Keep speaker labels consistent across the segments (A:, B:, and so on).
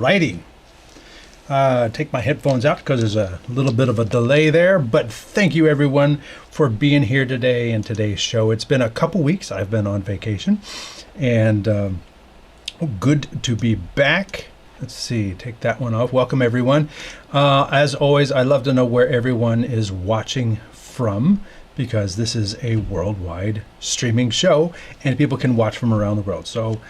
A: righty. Take my headphones out because there's a little bit of a delay there, but thank you everyone for being here today in today's show. It's been a couple weeks. I've been on vacation, and good to be back. Let's see, take that one off. Welcome everyone. As always, I love to know where everyone is watching from, because this is a worldwide streaming show and people can watch from around the world. So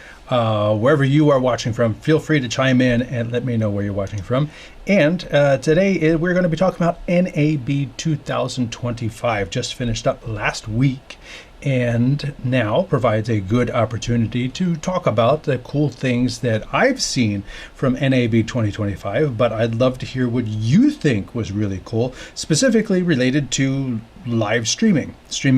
A: wherever you are watching from, feel free to chime in and let me know where you're watching from. And today we're going to be talking about NAB 2025, just finished up last week, and now provides a good opportunity to talk about the cool things that I've seen from NAB 2025, but I'd love to hear what you think was really cool, specifically related to live streaming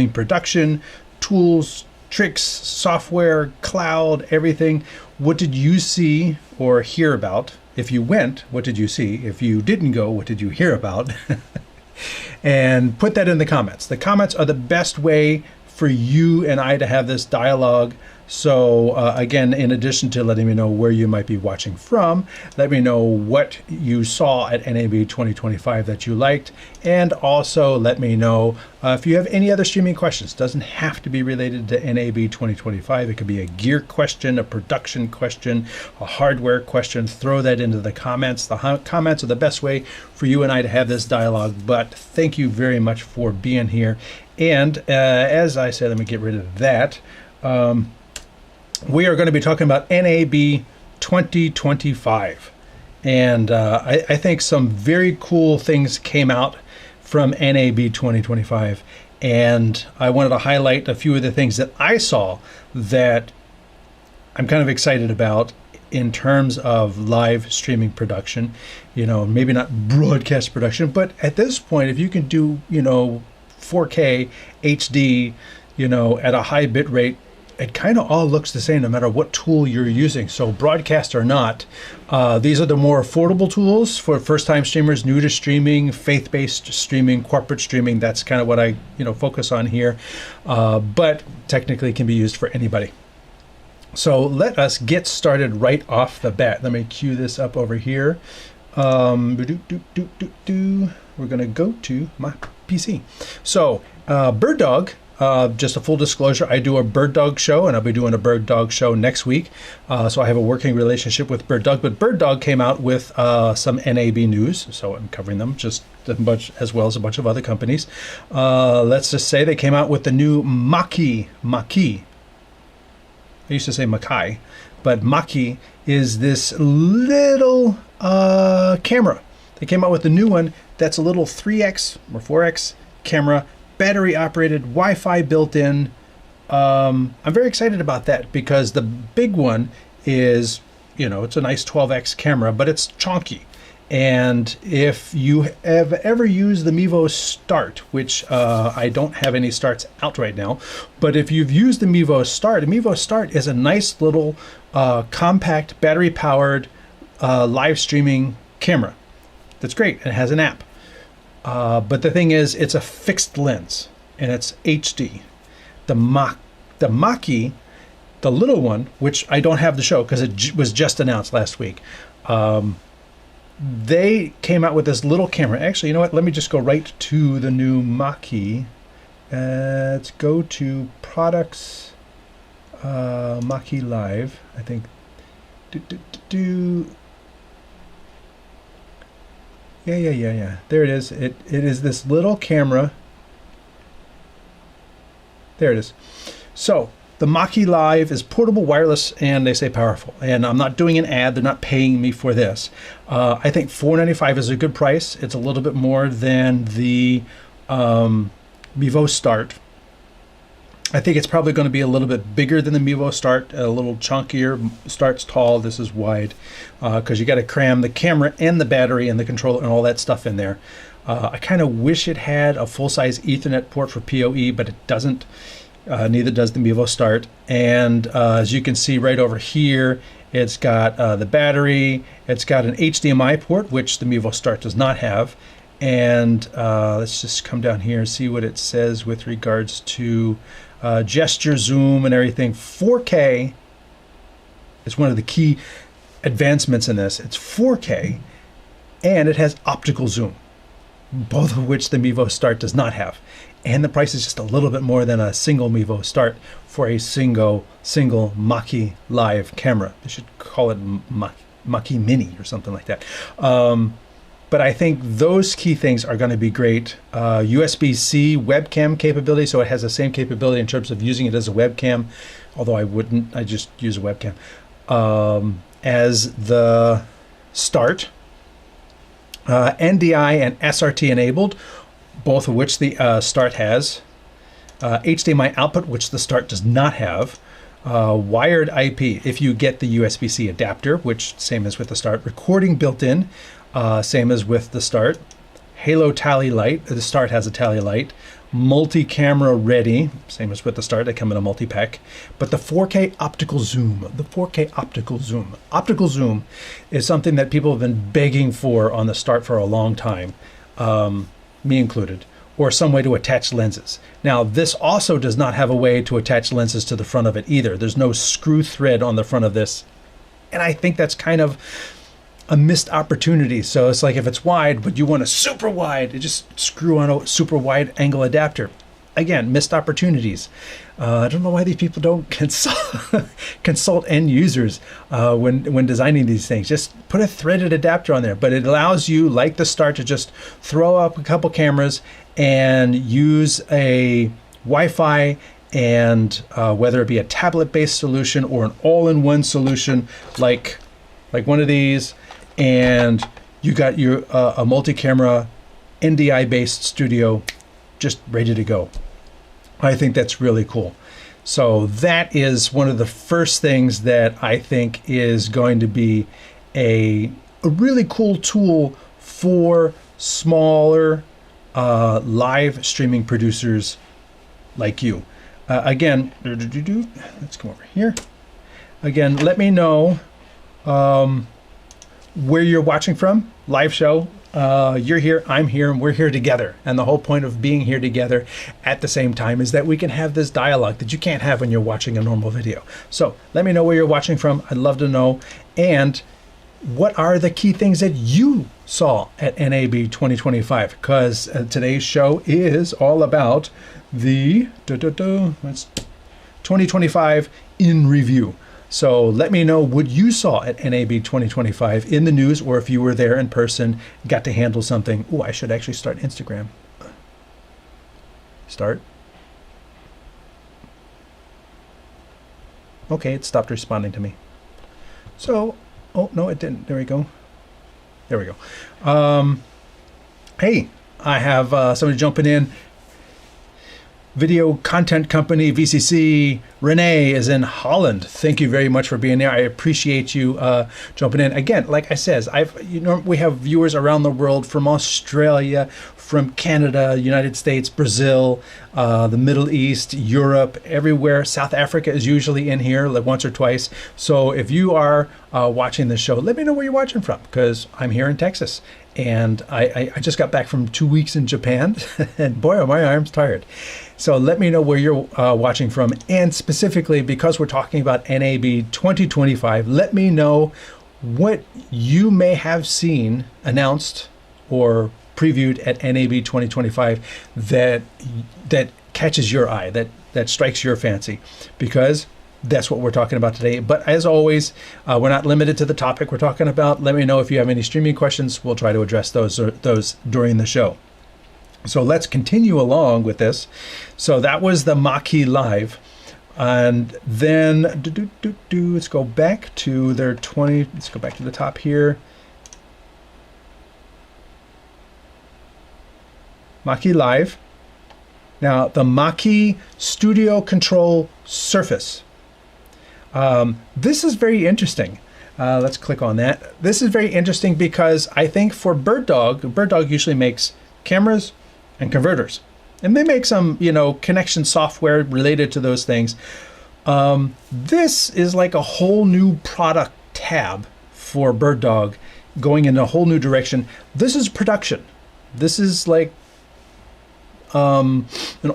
A: production, tools, tricks, software, cloud, everything. What did you see or hear about? If you went, what did you see? If you didn't go, what did you hear about? And put that in the comments. The comments are the best way for you and I to have this dialogue. So again, in addition to letting me know where you might be watching from, let me know what you saw at NAB 2025 that you liked, and also let me know if you have any other streaming questions. Doesn't have to be related to NAB 2025. It could be a gear question, a production question, a hardware question. Throw that into the comments. The comments are the best way for you and I to have this dialogue, but thank you very much for being here. And as I said, let me get rid of that. We are going to be talking about NAB 2025. And I think some very cool things came out from NAB 2025. And I wanted to highlight a few of the things that I saw that I'm kind of excited about in terms of live streaming production. You know, maybe not broadcast production, but at this point, if you can do, 4K HD, at a high bit rate, it kind of all looks the same no matter what tool you're using. So broadcast or not, these are the more affordable tools for first-time streamers, new to streaming, faith-based streaming, corporate streaming. That's kind of what I focus on here, but technically can be used for anybody. So let us get started right off the bat. Let me cue this up over here. We're going to go to my PC. So Bird Dog, just a full disclosure, I do a Bird Dog show, and I'll be doing a Bird Dog show next week. So I have a working relationship with Bird Dog, but Bird Dog came out with some NAB news, so I'm covering them just as well as a bunch of other companies. Let's just say they came out with the new Maki. I used to say Makai, but Maki is this little camera. They came out with a new one that's a little 3X or 4X camera, battery operated, Wi-Fi built in. I'm very excited about that because the big one is, it's a nice 12X camera, but it's chonky. And if you have ever used the Mevo Start, which I don't have any Starts out right now, but if you've used the Mevo Start is a nice little compact battery powered live streaming camera. That's great. It has an app. But the thing is, it's a fixed lens and it's HD. The Maki, the little one, which I don't have the show because it was just announced last week. They came out with this little camera. Actually, you know what? Let me just go right to the new Maki. Let's go to products, Maki Live, I think. Yeah. There it is. It is this little camera. There it is. So the Maki Live is portable, wireless, and they say powerful. And I'm not doing an ad. They're not paying me for this. I think $495 is a good price. It's a little bit more than the Mevo Start. I think it's probably going to be a little bit bigger than the Mevo Start, a little chunkier. Start's tall, this is wide, because you got to cram the camera and the battery and the controller and all that stuff in there. I kind of wish it had a full-size Ethernet port for PoE, but it doesn't. Neither does the Mevo Start. And as you can see right over here, it's got the battery, it's got an HDMI port, which the Mevo Start does not have. And let's just come down here and see what it says with regards to gesture zoom and everything. 4K is one of the key advancements in this. It's 4K, and it has optical zoom, both of which the Mevo Start does not have. And the price is just a little bit more than a single Mevo Start for a single Maki Live camera. They should call it Maki Mini or something like that. But I think those key things are going to be great. USB-C webcam capability, so it has the same capability in terms of using it as a webcam, although I wouldn't, I just use a webcam, as the Start. NDI and SRT enabled, both of which the Start has. HDMI output, which the Start does not have. Wired IP, if you get the USB-C adapter, which same as with the Start. Recording built in, same as with the Start. Halo tally light, the Start has a tally light. Multi-camera ready, same as with the Start, they come in a multi-pack. But the 4K optical zoom, Optical zoom is something that people have been begging for on the Start for a long time, me included, or some way to attach lenses. Now, this also does not have a way to attach lenses to the front of it either. There's no screw thread on the front of this. And I think that's kind of a missed opportunity. So it's like if it's wide, but you want a super wide, you just screw on a super wide angle adapter. Again, missed opportunities. I don't know why these people don't consult end users when designing these things. Just put a threaded adapter on there, but it allows you, like the Start, to just throw up a couple cameras and use a Wi-Fi, and whether it be a tablet-based solution or an all-in-one solution like one of these, and you got your a multi-camera NDI-based studio just ready to go. I think that's really cool. So that is one of the first things that I think is going to be a really cool tool for smaller live streaming producers like you. Again, let's come over here. Again, let me know where you're watching from. Live show. You're here, I'm here, and we're here together. And the whole point of being here together at the same time is that we can have this dialogue that you can't have when you're watching a normal video. So let me know where you're watching from. I'd love to know. And what are the key things that you saw at NAB 2025? Because today's show is all about the 2025 in review. So let me know what you saw at NAB 2025 in the news, or if you were there in person, got to handle something. Oh, I should actually start Instagram. Start. Okay, it stopped responding to me. So, oh, no, it didn't. There we go. There we go. Hey, I have somebody jumping in. Video content company VCC Renee is in Holland. Thank you very much for being there. I appreciate you jumping in. Again, like I says, we have viewers around the world, from Australia, from Canada, United States, Brazil, the Middle East, Europe, everywhere. South Africa is usually in here, like once or twice. So if you are watching this show, let me know where you're watching from, because I'm here in Texas. And I just got back from 2 weeks in Japan, and boy, are my arms tired. So let me know where you're watching from. And specifically, because we're talking about NAB 2025, let me know what you may have seen announced or previewed at NAB 2025 that catches your eye, that strikes your fancy, because that's what we're talking about today. But as always, we're not limited to the topic we're talking about. Let me know if you have any streaming questions. We'll try to address those during the show. So let's continue along with this. So that was the Maki Live. And then let's go back to their 20. Let's go back to the top here. Maki Live. Now the Maki Studio Control Surface. This is very interesting. Let's click on that. This is very interesting because I think for BirdDog usually makes cameras and converters, and they make some, connection software related to those things. This is like a whole new product tab for BirdDog, going in a whole new direction. This is production. This is like an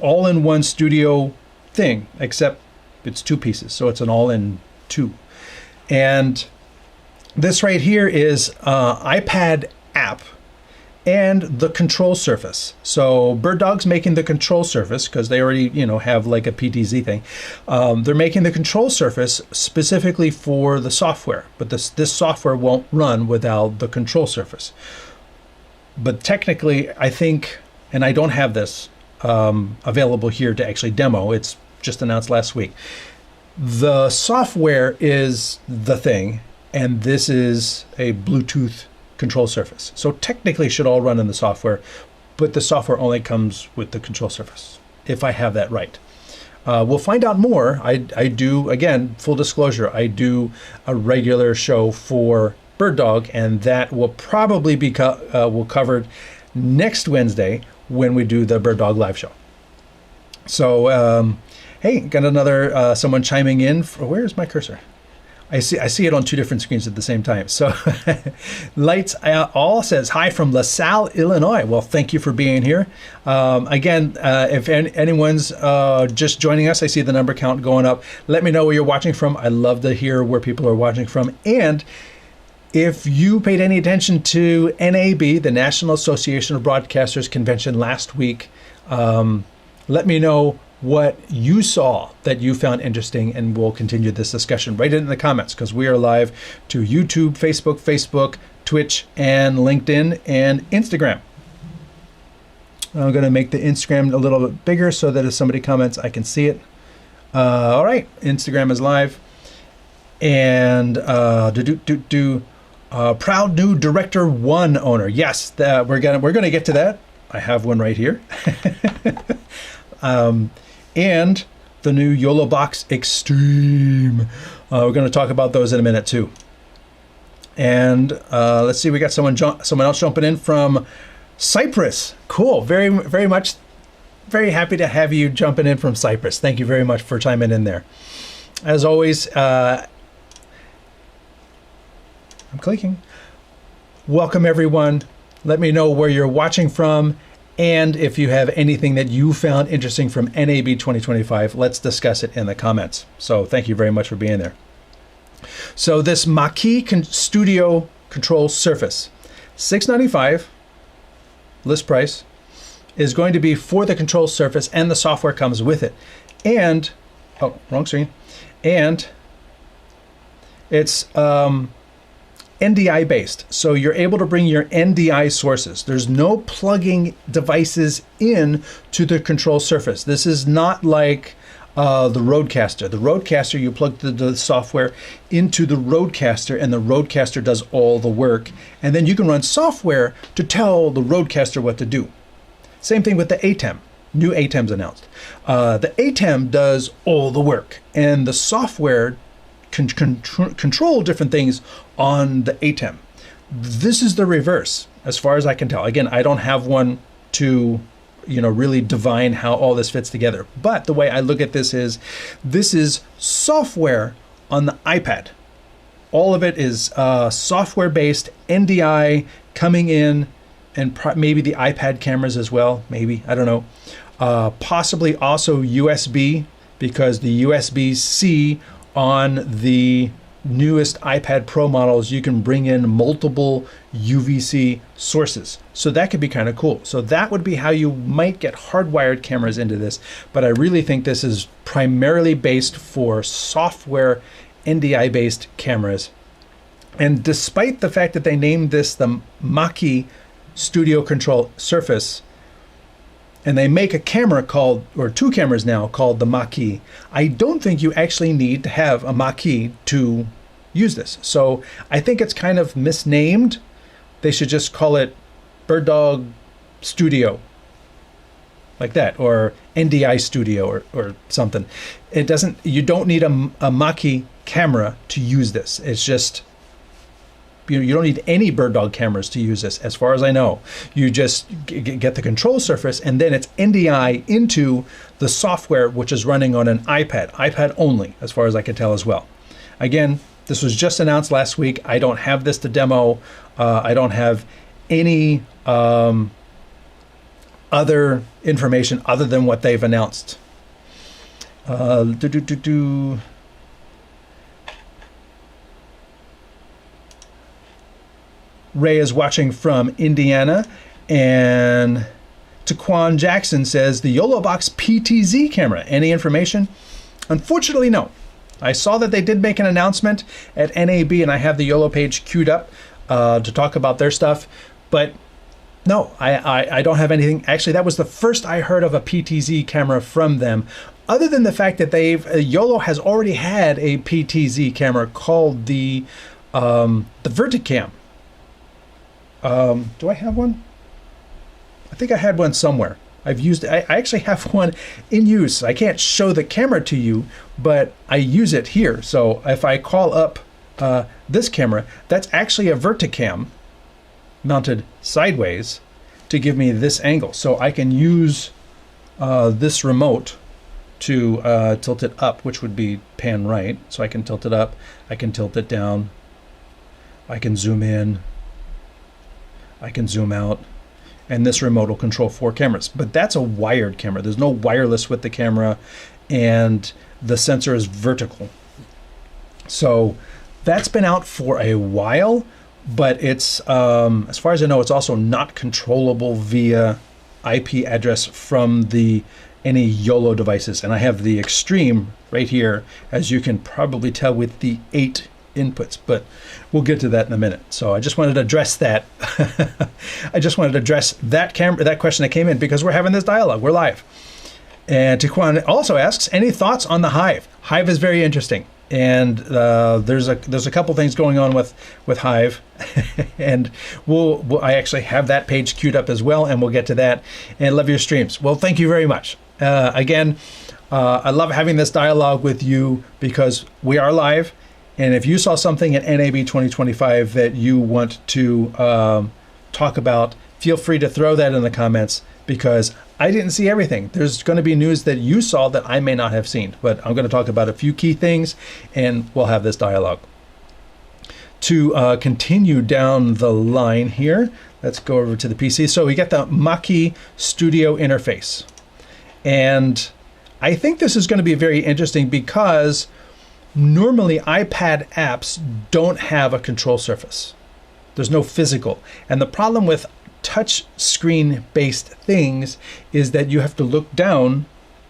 A: all-in-one studio thing, except it's two pieces, so it's an all-in two. And This right here is iPad app and the control surface. So BirdDog's making the control surface because they already, have like a PTZ thing. They're making the control surface specifically for the software, but this software won't run without the control surface. But technically, I think, and I don't have this available here to actually demo. It's just announced last week. The software is the thing, and this is a Bluetooth control surface. So technically it should all run in the software, but the software only comes with the control surface, if I have that right. We'll find out more. I do, again, full disclosure, I do a regular show for BirdDog, and that will probably be covered next Wednesday when we do the BirdDog live show. So, hey, got another someone chiming in. Where's my cursor? I see it on two different screens at the same time. So Lights All says, hi from LaSalle, Illinois. Well, thank you for being here. Again, if anyone's just joining us, I see the number count going up. Let me know where you're watching from. I love to hear where people are watching from. And if you paid any attention to NAB, the National Association of Broadcasters convention last week, let me know what you saw that you found interesting, and we'll continue this discussion. Write it in the comments, because we are live to YouTube, Facebook, Twitch, and LinkedIn, and Instagram. I'm going to make the Instagram a little bit bigger so that if somebody comments, I can see it. All right, Instagram is live. And proud new Director 1 owner. Yes, we're gonna get to that. I have one right here. And the new YOLO Box Extreme. We're going to talk about those in a minute too. And let's see, we got someone else jumping in from Cyprus. Cool, very happy to have you jumping in from Cyprus. Thank you very much for chiming in there. As always, I'm clicking. Welcome everyone. Let me know where you're watching from. And if you have anything that you found interesting from NAB 2025, let's discuss it in the comments. So thank you very much for being there. So this Mackie Studio Control Surface, $695 list price, is going to be for the control surface, and the software comes with it. And, oh, wrong screen. And it's NDI based, so you're able to bring your NDI sources. There's no plugging devices in to the control surface. This is not like the Rodecaster. The Rodecaster, you plug the software into the Rodecaster, and the Rodecaster does all the work, and then you can run software to tell the Rodecaster what to do. Same thing with the ATEM. New ATEM's announced. The ATEM does all the work, and the software can control different things on the ATEM. This is the reverse, as far as I can tell. Again, I don't have one to, really divine how all this fits together. But the way I look at this is software on the iPad. All of it is software-based, NDI coming in, and maybe the iPad cameras as well. Maybe, I don't know. Possibly also USB, because the USB-C on the newest iPad Pro models, you can bring in multiple UVC sources. So that could be kind of cool. So that would be how you might get hardwired cameras into this. But I really think this is primarily based for software NDI based cameras. And despite the fact that they named this the Mackie Studio Control Surface, and they make a camera called, or two cameras now called the Mackie, I don't think you actually need to have a Mackie to use this. So I think it's kind of misnamed. They should just call it BirdDog Studio, like that, or NDI Studio or something. It doesn't, you don't need a Mackie camera to use this. It's just, you don't need any BirdDog cameras to use this, as far as I know. You just get the control surface, and then it's NDI into the software, which is running on an iPad only, as far as I can tell as well. Again, this was just announced last week. I don't have this to demo. I don't have any other information other than what they've announced. Ray is watching from Indiana, and Taquan Jackson says, the YOLO Box PTZ camera, any information? Unfortunately, no. I saw that they did make an announcement at NAB, and I have the YOLO page queued up to talk about their stuff, but no, I don't have anything. Actually, that was the first I heard of a PTZ camera from them, other than the fact that YOLO has already had a PTZ camera called the Verticam. Do I have one? I think I had one somewhere. I've used it. I actually have one in use. I can't show the camera to you, but I use it here. So if I call up this camera, that's actually a Verticam mounted sideways to give me this angle. So I can use this remote to tilt it up, which would be pan right. So I can tilt it up, I can tilt it down, I can zoom in, I can zoom out, and this remote will control 4 cameras. But that's a wired camera. There's no wireless with the camera, and the sensor is vertical. So that's been out for a while, but it's, as far as I know, it's also not controllable via IP address from any YOLO devices. And I have the Extreme right here, as you can probably tell, with the 8 inputs, but we'll get to that in a minute. So I just wanted to address that. I just wanted to address that question that came in, because we're having this dialogue. We're live. And Taquan also asks, any thoughts on the Hive? Hive is very interesting, and there's a couple things going on with Hive, and I actually have that page queued up as well, and we'll get to that. And love your streams. Well, thank you very much. Again, I love having this dialogue with you, because we are live. And if you saw something at NAB 2025 that you want to talk about, feel free to throw that in the comments, because I didn't see everything. There's going to be news that you saw that I may not have seen, but I'm going to talk about a few key things, and we'll have this dialogue. To continue down the line here, let's go over to the PC. So we get the Maki Studio interface. And I think this is going to be very interesting, because normally iPad apps don't have a control surface. There's no physical. And the problem with touch screen based things is that you have to look down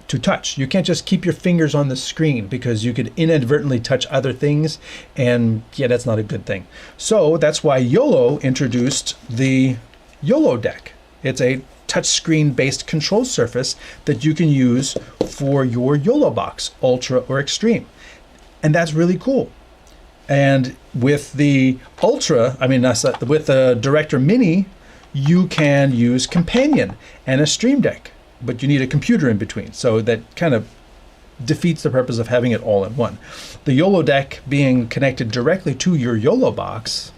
A: to touch. You can't just keep your fingers on the screen, because you could inadvertently touch other things, and yeah, that's not a good thing. So that's why YOLO introduced the YOLO deck. It's a touchscreen based control surface that you can use for your YOLO box, Ultra or Extreme. And that's really cool. And with the Ultra, with the Director Mini, you can use Companion and a StreamTek, but you need a computer in between. So that kind of defeats the purpose of having it all in one. The YOLO deck being connected directly to your YOLO box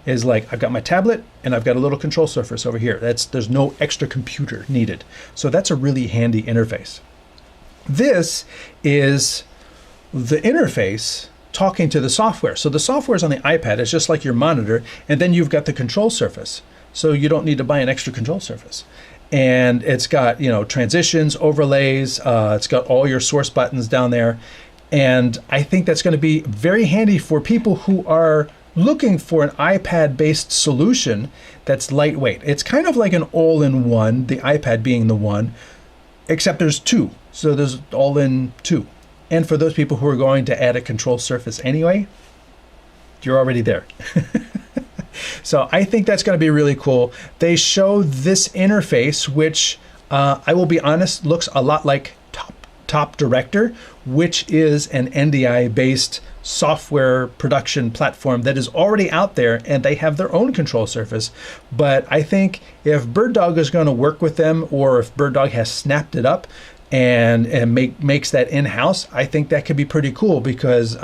A: is like, I've got my tablet and I've got a little control surface over here. There's no extra computer needed. So that's a really handy interface. This is the interface talking to the software. So the software is on the iPad. It's just like your monitor, and then you've got the control surface. So you don't need to buy an extra control surface. And it's got, transitions, overlays. It's got all your source buttons down there. And I think that's going to be very handy for people who are looking for an iPad-based solution that's lightweight. It's kind of like an all-in-one, the iPad being the one, except there's 2. So there's all-in 2. And for those people who are going to add a control surface anyway, you're already there. So I think that's going to be really cool. They show this interface, which I will be honest, looks a lot like Top Director, which is an NDI-based software production platform that is already out there, and they have their own control surface. But I think if BirdDog is going to work with them, or if BirdDog has snapped it up and makes that in-house, I think that could be pretty cool, because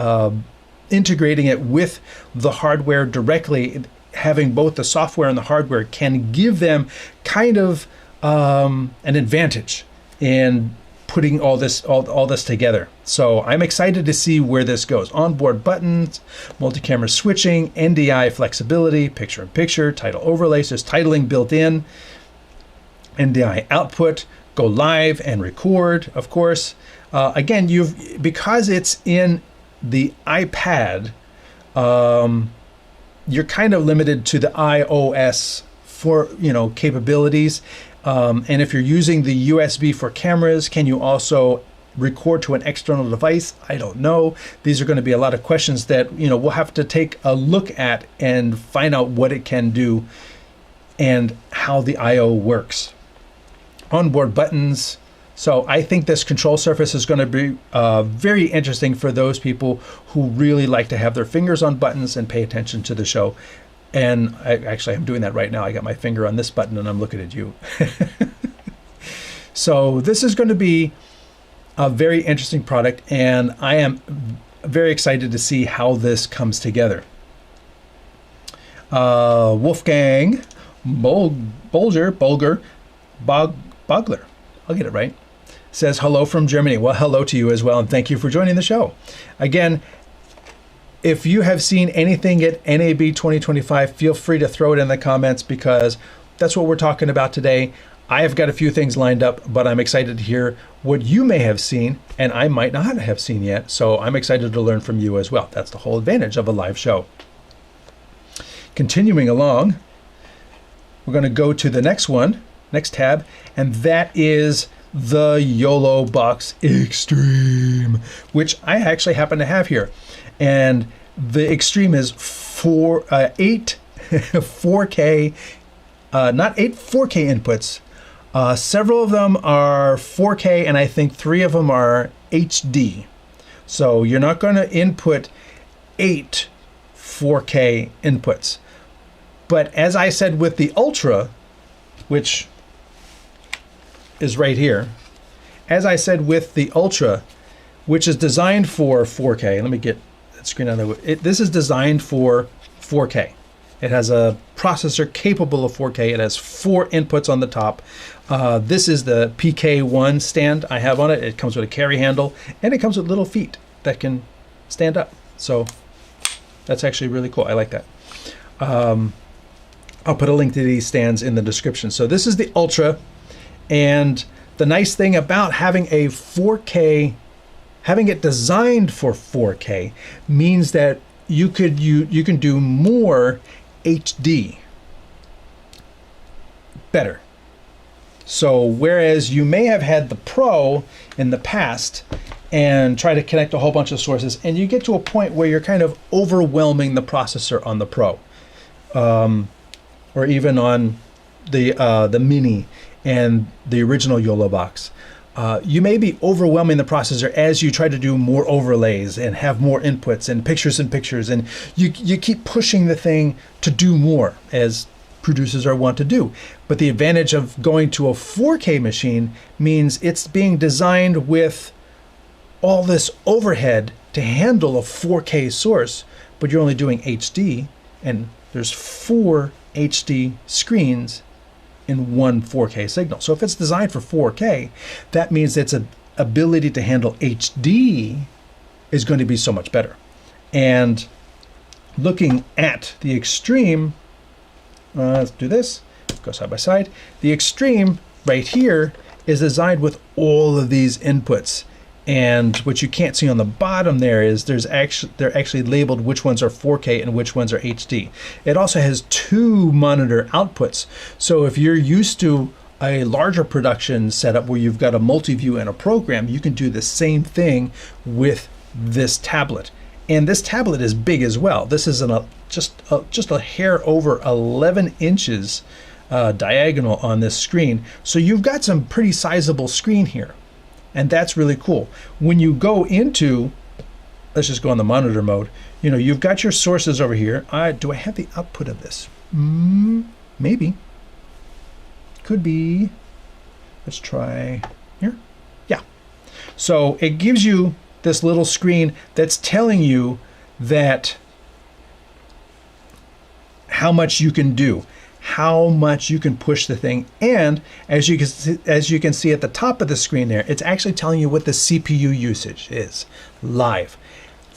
A: integrating it with the hardware directly, having both the software and the hardware, can give them kind of an advantage in putting all this together. So I'm excited to see where this goes. Onboard buttons, multi-camera switching, NDI flexibility, picture-in-picture, title overlays, there's titling built in, NDI output, go live and record, of course. Again, because it's in the iPad, you're kind of limited to the iOS for capabilities. And if you're using the USB for cameras, can you also record to an external device? I don't know. These are going to be a lot of questions that we'll have to take a look at and find out what it can do and how the I/O works. Onboard buttons. So I think this control surface is going to be very interesting for those people who really like to have their fingers on buttons and pay attention to the show. And I'm doing that right now. I got my finger on this button and I'm looking at you. So this is going to be a very interesting product, and I am very excited to see how this comes together. Wolfgang Bogler, I'll get it right, says hello from Germany. Well, hello to you as well, and thank you for joining the show. Again, if you have seen anything at NAB 2025, feel free to throw it in the comments, because that's what we're talking about today. I have got a few things lined up, but I'm excited to hear what you may have seen and I might not have seen yet. So I'm excited to learn from you as well. That's the whole advantage of a live show. Continuing along, we're going to go to the next tab, and that is the YOLO Box Extreme, which I actually happen to have here. And the Extreme is 8 4K, not 8 4K inputs. Several of them are 4K, and I think 3 of them are HD. So you're not going to input 8 4K inputs. But as I said with the Ultra, which is right here, as I said with the Ultra, which is designed for 4K. Let me get that screen out of the way. This is designed for 4K. It has a processor capable of 4K. It has 4 inputs on the top. This is the PK1 stand I have on it. It comes with a carry handle, and it comes with little feet that can stand up. So that's actually really cool. I like that. I'll put a link to these stands in the description. So this is the Ultra, and the nice thing about having a 4K, having it designed for 4K, means that you can do more HD better. So whereas you may have had the Pro in the past and try to connect a whole bunch of sources, and you get to a point where you're kind of overwhelming the processor on the Pro, or even on the Mini and the original YOLO box. You may be overwhelming the processor as you try to do more overlays and have more inputs and pictures, and you keep pushing the thing to do more, as producers are wont to do. But the advantage of going to a 4K machine means it's being designed with all this overhead to handle a 4K source, but you're only doing HD, and there's 4 HD screens in one 4K signal. So if it's designed for 4K, that means its ability to handle HD is going to be so much better. And looking at the Extreme, let's do this, go side by side. The Extreme right here is designed with all of these inputs. And what you can't see on the bottom there is they're actually labeled which ones are 4K and which ones are HD. It also has 2 monitor outputs. So if you're used to a larger production setup where you've got a multi-view and a program, you can do the same thing with this tablet. And this tablet is big as well. This is just a hair over 11 inches diagonal on this screen. So you've got some pretty sizable screen here. And that's really cool. When you go into, let's just go on the monitor mode, you've got your sources over here. Do I have the output of this? Maybe. Could be. Let's try here. Yeah. So it gives you this little screen that's telling you that how much you can do, how much you can push the thing, and as you can see at the top of the screen there, it's actually telling you what the CPU usage is live.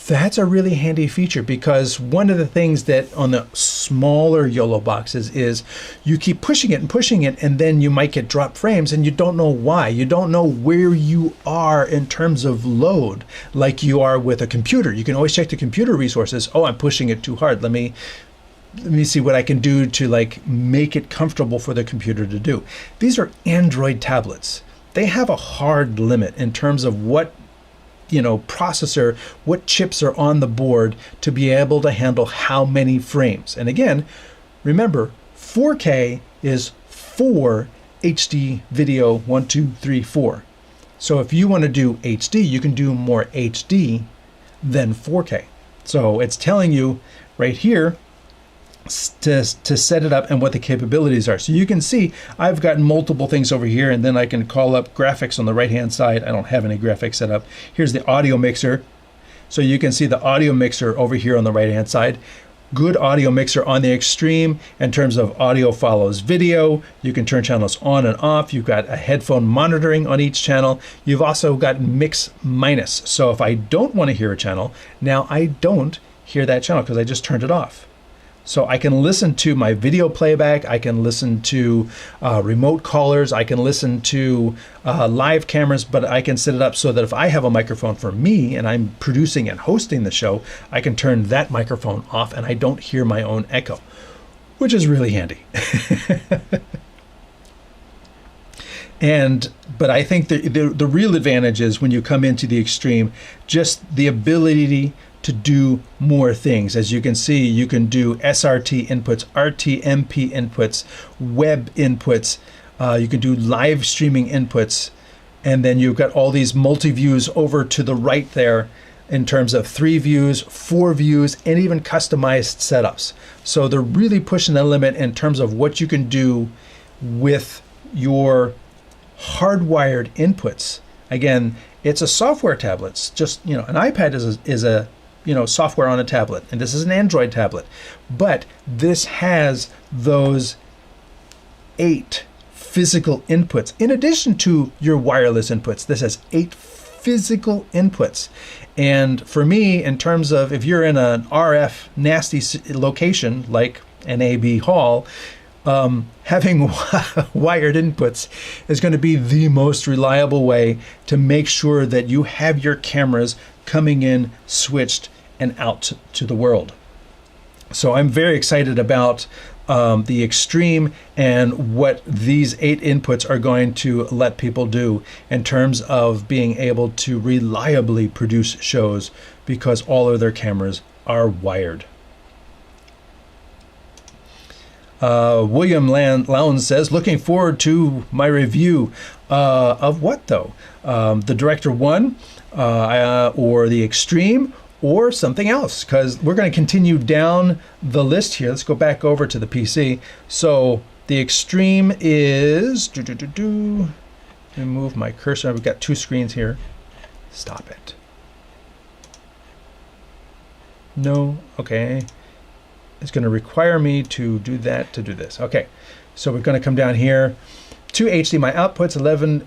A: That's a really handy feature, because one of the things that on the smaller YOLO boxes is you keep pushing it, and then you might get drop frames and you don't know why. You don't know where you are in terms of load, like you are with a computer. You can always check the computer resources. Oh, I'm pushing it too hard. Let me let me see what I can do to like make it comfortable for the computer to do. These are Android tablets. They have a hard limit in terms of what, processor, what chips are on the board to be able to handle how many frames. And again, remember, 4K is 4 HD video 1, 2, 3, 4. So if you want to do HD, you can do more HD than 4K. So it's telling you right here to set it up and what the capabilities are. So you can see I've got multiple things over here, and then I can call up graphics on the right hand side. I don't have any graphics set up. Here's the audio mixer. So you can see the audio mixer over here on the right hand side. Good audio mixer on the extreme in terms of audio follows video. You can turn channels on and off. You've got a headphone monitoring on each channel. You've also got mix minus. So if I don't want to hear a channel, now I don't hear that channel because I just turned it off. So I can listen to my video playback, I can listen to remote callers, I can listen to live cameras, but I can set it up so that if I have a microphone for me and I'm producing and hosting the show, I can turn that microphone off and I don't hear my own echo, which is really handy. But I think the real advantage is when you come into the extreme, just the ability to do more things. As you can see, you can do SRT inputs, RTMP inputs, web inputs, you can do live streaming inputs, and then you've got all these multi-views over to the right there in terms of 3 views, 4 views, and even customized setups. So they're really pushing the limit in terms of what you can do with your hardwired inputs. Again, it's a software tablet. It's just, an iPad is a software on a tablet, and this is an Android tablet, but this has those 8 physical inputs in addition to your wireless inputs. This has 8 physical inputs, and for me, in terms of if you're in an RF nasty location like NAB Hall, having wired inputs is going to be the most reliable way to make sure that you have your cameras coming in switched and out to the world. So I'm very excited about the Extreme and what these 8 inputs are going to let people do in terms of being able to reliably produce shows because all of their cameras are wired. William Lowndes says, looking forward to my review of what though? The Director 1 or the Extreme or something else, because we're going to continue down the list here. Let's go back over to the PC. So the Extreme is, let me move my cursor. We've got 2 screens here. Stop it. No, okay. It's going to require me to do that to do this. Okay, so we're going to come down here. 2 HDMI outputs, 11.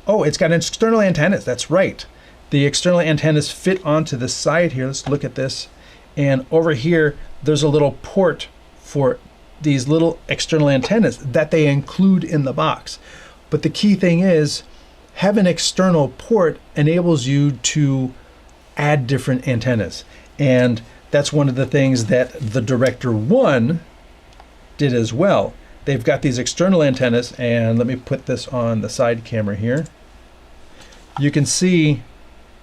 A: Oh, it's got external antennas. That's right. The external antennas fit onto the side here. Let's look at this. And over here, there's a little port for these little external antennas that they include in the box. But the key thing is, have an external port enables you to add different antennas. And that's one of the things that the Director 1 did as well. They've got these external antennas, and let me put this on the side camera here. You can see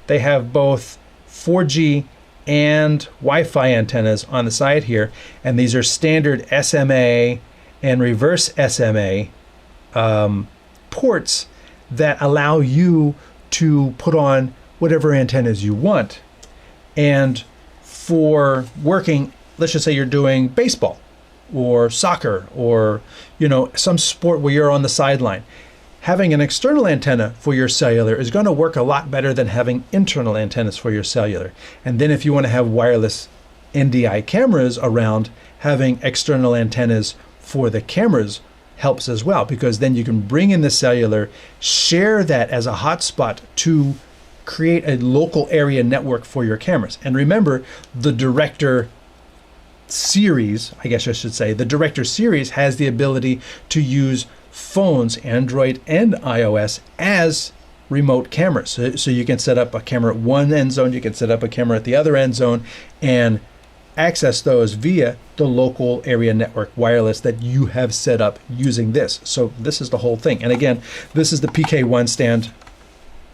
A: they have both 4G and Wi-Fi antennas on the side here, and these are standard SMA and reverse SMA ports that allow you to put on whatever antennas you want. And for working, let's just say you're doing baseball or soccer or some sport where you're on the sideline, having an external antenna for your cellular is going to work a lot better than having internal antennas for your cellular. And then if you want to have wireless NDI cameras around, having external antennas for the cameras helps as well, because then you can bring in the cellular, share that as a hotspot to create a local area network for your cameras. And remember, the Director series, I guess I should say, the Director series has the ability to use phones, Android and iOS, as remote cameras. So you can set up a camera at one end zone, you can set up a camera at the other end zone, and access those via the local area network wireless that you have set up using this. So this is the whole thing. And again, this is the PK1 stand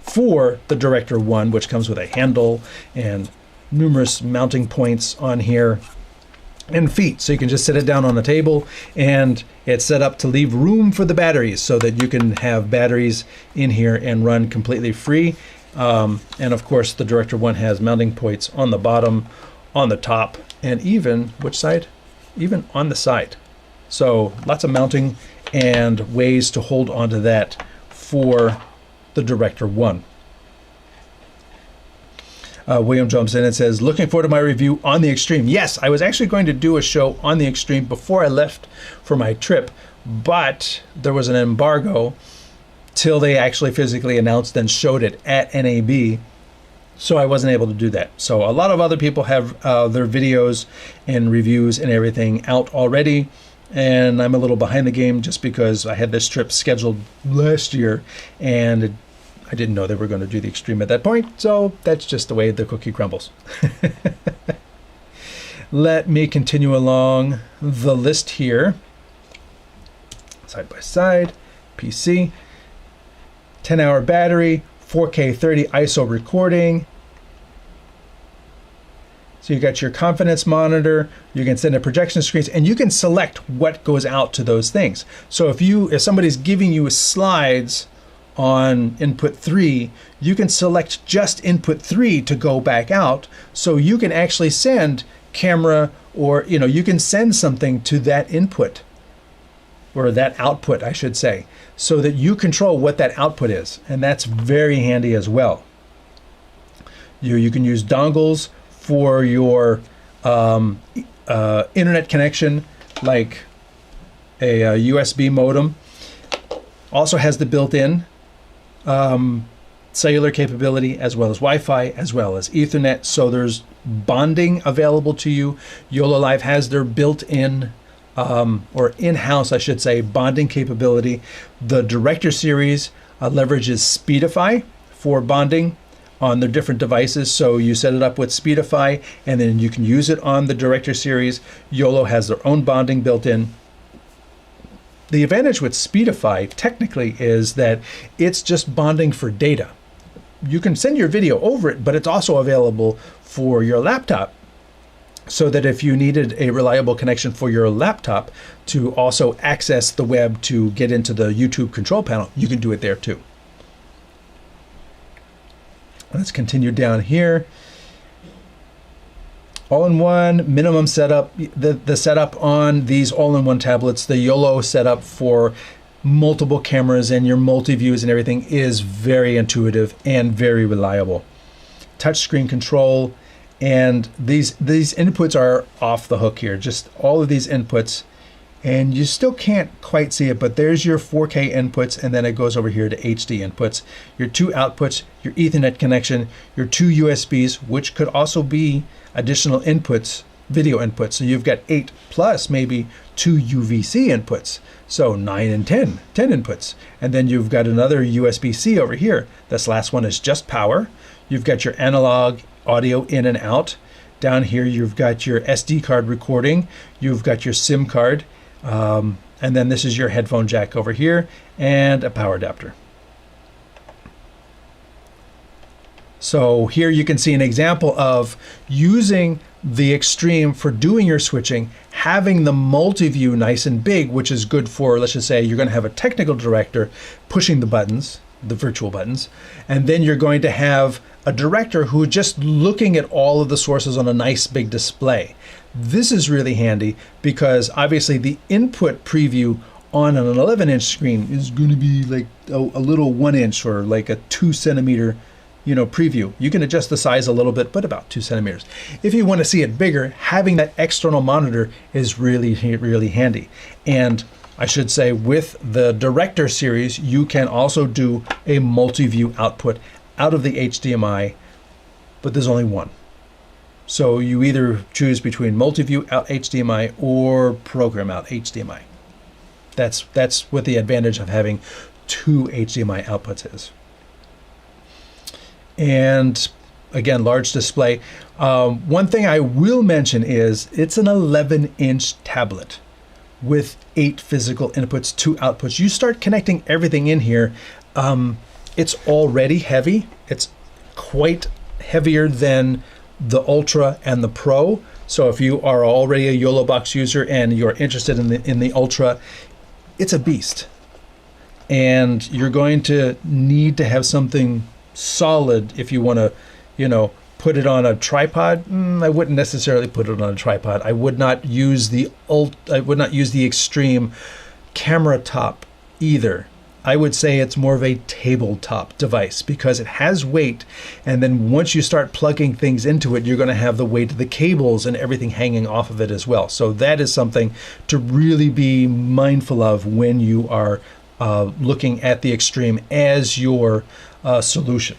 A: for the Director 1, which comes with a handle and numerous mounting points on here and feet. So you can just set it down on a table, and it's set up to leave room for the batteries so that you can have batteries in here and run completely free. And of course, the Director 1 has mounting points on the bottom, on the top, and even, which side? Even on the side. So lots of mounting and ways to hold onto that for the Director 1. William jumps in and says, looking forward to my review on the Extreme. Yes, I was actually going to do a show on the Extreme before I left for my trip, but there was an embargo till they actually physically announced and showed it at NAB, so I wasn't able to do that. So a lot of other people have their videos and reviews and everything out already, and I'm a little behind the game just because I had this trip scheduled last year, and I didn't know they were going to do the Extreme at that point, so that's just the way the cookie crumbles. Let me continue along the list here. Side by side, PC, 10-hour battery, 4K 30 ISO recording. So you got your confidence monitor, you can send a projection screens, and you can select what goes out to those things. So if somebody's giving you slides on input 3, you can select just input 3 to go back out, so you can actually send camera, or you can send something to that input, or that output I should say, so that you control what that output is, and that's very handy as well. You can use dongles for your internet connection, like a USB modem. Also has the built-in cellular capability, as well as Wi-Fi, as well as Ethernet. So there's bonding available to you. YOLO Live has their built-in or in-house, I should say, bonding capability. The Director series leverages Speedify for bonding on their different devices. So you set it up with Speedify, and then you can use it on the Director series. YOLO has their own bonding built in. The advantage with Speedify technically is that it's just bonding for data. You can send your video over it, but it's also available for your laptop, so that if you needed a reliable connection for your laptop to also access the web to get into the YouTube control panel, you can do it there too. Let's continue down here. All-in-one minimum setup. The setup on these all-in-one tablets, the YOLO setup for multiple cameras and your multi-views and everything, is very intuitive and very reliable. Touchscreen control, and these inputs are off the hook here. Just all of these inputs, and you still can't quite see it, but there's your 4K inputs, and then it goes over here to HD inputs. Your 2 outputs, your Ethernet connection, your 2 USBs, which could also be additional inputs, video inputs. So you've got 8 plus maybe 2 UVC inputs. So 9 and 10 inputs. And then you've got another USB-C over here. This last one is just power. You've got your analog audio in and out. Down here you've got your SD card recording. You've got your SIM card. And then this is your headphone jack over here, and a power adapter. So here you can see an example of using the Extreme for doing your switching, having the multi-view nice and big, which is good for, let's just say you're going to have a technical director pushing the buttons, the virtual buttons, and then you're going to have a director who is just looking at all of the sources on a nice big display. This is really handy because obviously the input preview on an 11-inch screen is going to be like a little 1-inch or like a 2-centimeter preview. You can adjust the size a little bit, but about 2 centimeters. If you want to see it bigger, having that external monitor is really, really handy. And I should say, with the Director series, you can also do a multi-view output out of the HDMI, but there's only one. So you either choose between multi-view out HDMI or program out HDMI. That's what the advantage of having 2 HDMI outputs is. And again, large display. One thing I will mention is it's an 11-inch tablet with 8 physical inputs, 2 outputs. You start connecting everything in here. It's already heavy. It's quite heavier than the Ultra and the Pro. So if you are already a YOLO Box user and you're interested in the Ultra, it's a beast. And you're going to need to have something solid if you want to, you know, put it on a tripod. I wouldn't necessarily put it on a tripod. I would not use the Extreme camera top either. I would say it's more of a tabletop device because it has weight, and then once you start plugging things into it, you're going to have the weight of the cables and everything hanging off of it as well. So that is something to really be mindful of when you are looking at the Extreme as your solution.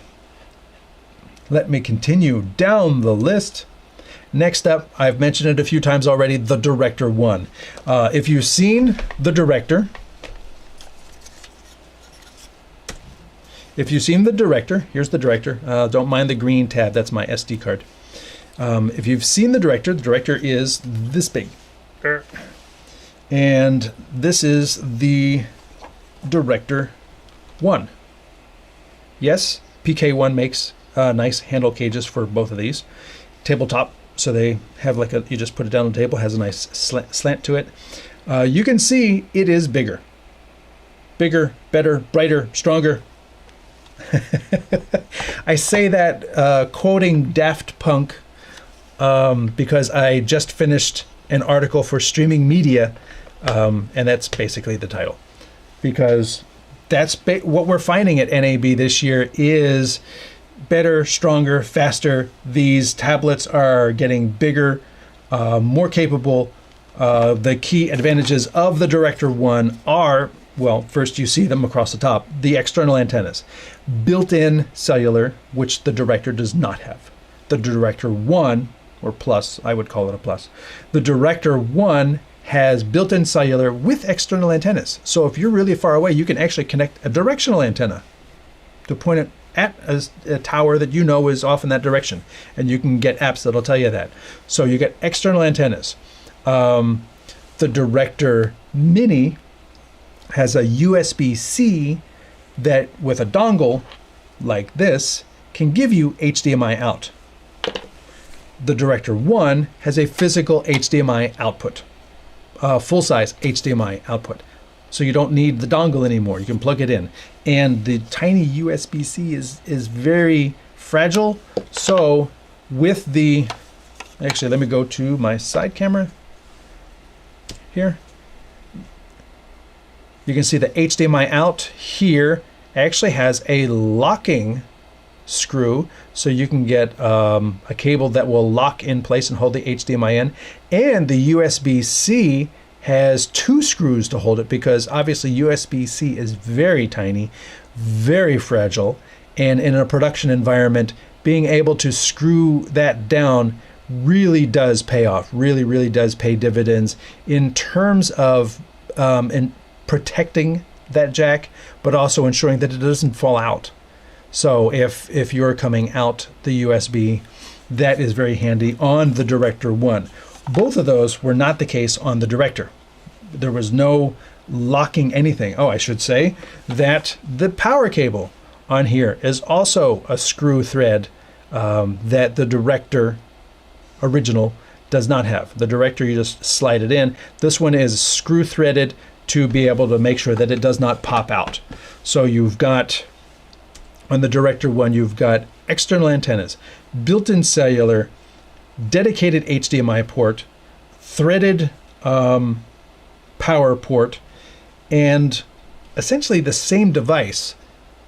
A: Let me continue down the list. Next up, I've mentioned it a few times already, the Director One. If you've seen the Director, here's the Director. Don't mind the green tab, that's my SD card. If you've seen the Director is this big. And this is the Director One. Yes, PK1 makes nice handle cages for both of these. Tabletop, so they have like you just put it down on the table, has a nice slant to it. You can see it is bigger. Bigger, better, brighter, stronger. I say that quoting Daft Punk because I just finished an article for Streaming Media, and that's basically the title. Because that's what we're finding at NAB this year is better, stronger, faster. These tablets are getting bigger, more capable. The key advantages of the Director One are, well, first you see them across the top, the external antennas. Built-in cellular, which the Director does not have. The Director One, or Plus, I would call it a Plus. The Director One has built-in cellular with external antennas. So if you're really far away, you can actually connect a directional antenna to point it at a tower that you know is off in that direction. And you can get apps that'll tell you that. So you get external antennas. The Director Mini has a USB-C that, with a dongle like this, can give you HDMI out. The Director One has a physical HDMI output. Full-size HDMI output. So you don't need the dongle anymore. You can plug it in. And the tiny USB-C is very fragile. So with the... Actually, let me go to my side camera here. You can see the HDMI out here actually has a locking screw, so you can get a cable that will lock in place and hold the HDMI in. And the USB-C has 2 screws to hold it because obviously USB-C is very tiny, very fragile, and in a production environment, being able to screw that down really does pay off, really does pay dividends in terms of protecting that jack, but also ensuring that it doesn't fall out. So if you're coming out the USB, that is very handy on the Director One. Both of those were not the case on the Director. There was no locking anything. Oh, I should say that the power cable on here is also a screw thread that the Director original does not have. The Director, you just slide it in. This one is screw threaded to be able to make sure that it does not pop out. So you've got, on the Director One, you've got external antennas, built-in cellular, dedicated HDMI port, threaded power port, and essentially the same device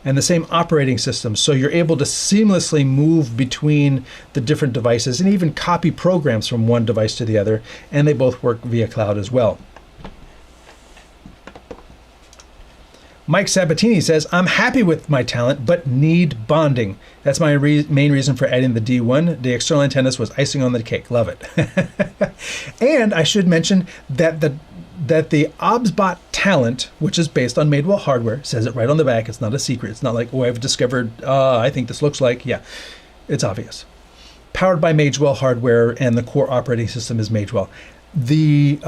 A: and the same operating system. So you're able to seamlessly move between the different devices and even copy programs from one device to the other, and they both work via cloud as well. Mike Sabatini says, I'm happy with my talent, but need bonding. That's my main reason for adding the D1. The external antennas was icing on the cake. Love it. And I should mention that the OBSBot talent, which is based on Magewell hardware, says it right on the back. It's not a secret. It's not like, oh, I've discovered, I think this looks like, yeah. It's obvious. Powered by Magewell hardware, and the core operating system is Magewell. The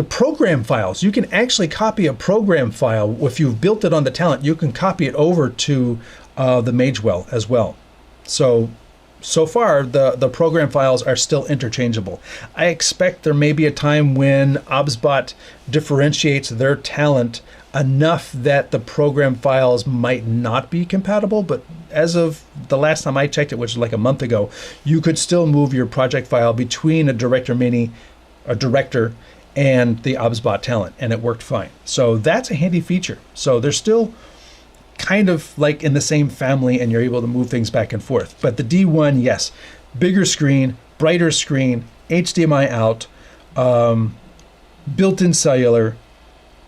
A: program files, you can actually copy a program file. If you've built it on the Talent, you can copy it over to the Magewell as well. So far, the program files are still interchangeable. I expect there may be a time when OBSBot differentiates their Talent enough that the program files might not be compatible, but as of the last time I checked it, which was like a month ago, you could still move your project file between a Director Mini, a Director, and the OBSBot Talent, and it worked fine. So that's a handy feature. So they're still kind of like in the same family, and you're able to move things back and forth. But the D1, yes, bigger screen, brighter screen, HDMI out, built-in cellular,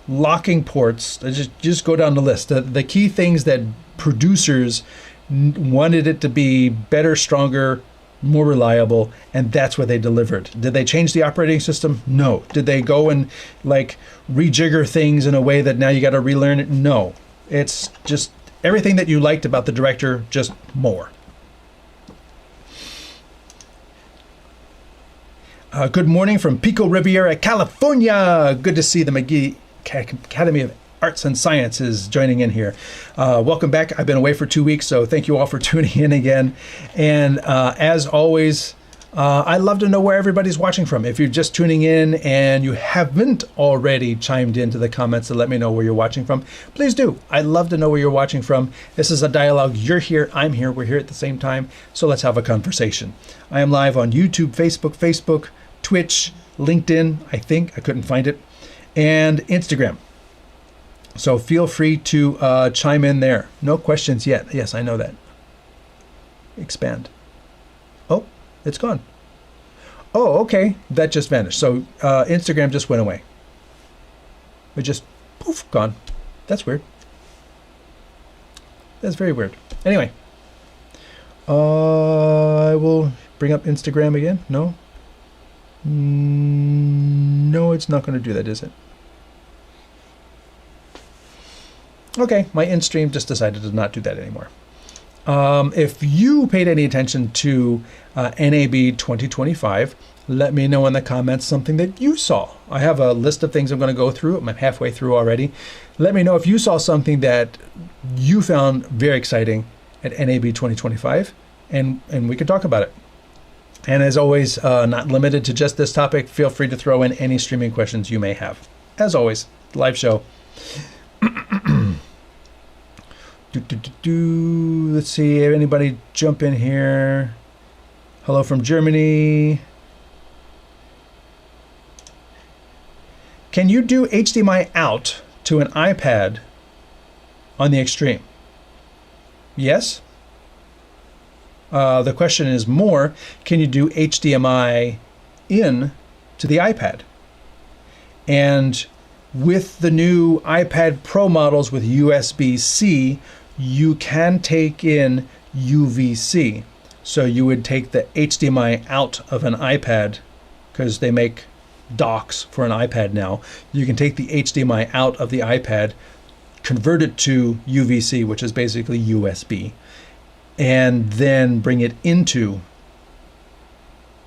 A: locking ports. Just go down the list. The key things that producers wanted it to be better, stronger, more reliable, and that's what they delivered. Did they change the operating system? No. Did they go and like rejigger things in a way that now you got to relearn it? No. It's just everything that you liked about the Director, just more. Good morning from Pico Riviera, California. Good to see the McGee Academy of Arts and Sciences joining in here. Welcome back. I've been away for 2 weeks, so thank you all for tuning in again. And as always, I'd love to know where everybody's watching from. If you're just tuning in and you haven't already chimed into the comments to let me know where you're watching from, please do. I'd love to know where you're watching from. This is a dialogue. You're here, I'm here, we're here at the same time, so let's have a conversation. I am live on YouTube, Facebook, Twitch, LinkedIn, I think, I couldn't find it, and Instagram. So feel free to chime in there. No questions yet. Yes, I know that. Expand. Oh, it's gone. Oh, okay. That just vanished. So Instagram just went away. It just, poof, gone. That's weird. That's very weird. Anyway. I will bring up Instagram again. No? No, it's not going to do that, is it? Okay, my in-stream just decided to not do that anymore. If you paid any attention to NAB-25, let me know in the comments something that you saw. I have a list of things I'm going to go through. I'm halfway through already. Let me know if you saw something that you found very exciting at NAB-2025, and we could talk about it. And as always, not limited to just this topic, feel free to throw in any streaming questions you may have. As always, live show. Let's see if anybody jump in here. Hello from Germany. Can you do HDMI out to an iPad on the Extreme? Yes. The question is more, can you do HDMI in to the iPad? And with the new iPad Pro models with USB-C, you can take in UVC. So you would take the HDMI out of an iPad, because they make docks for an iPad now. You can take the HDMI out of the iPad, convert it to UVC, which is basically USB, and then bring it into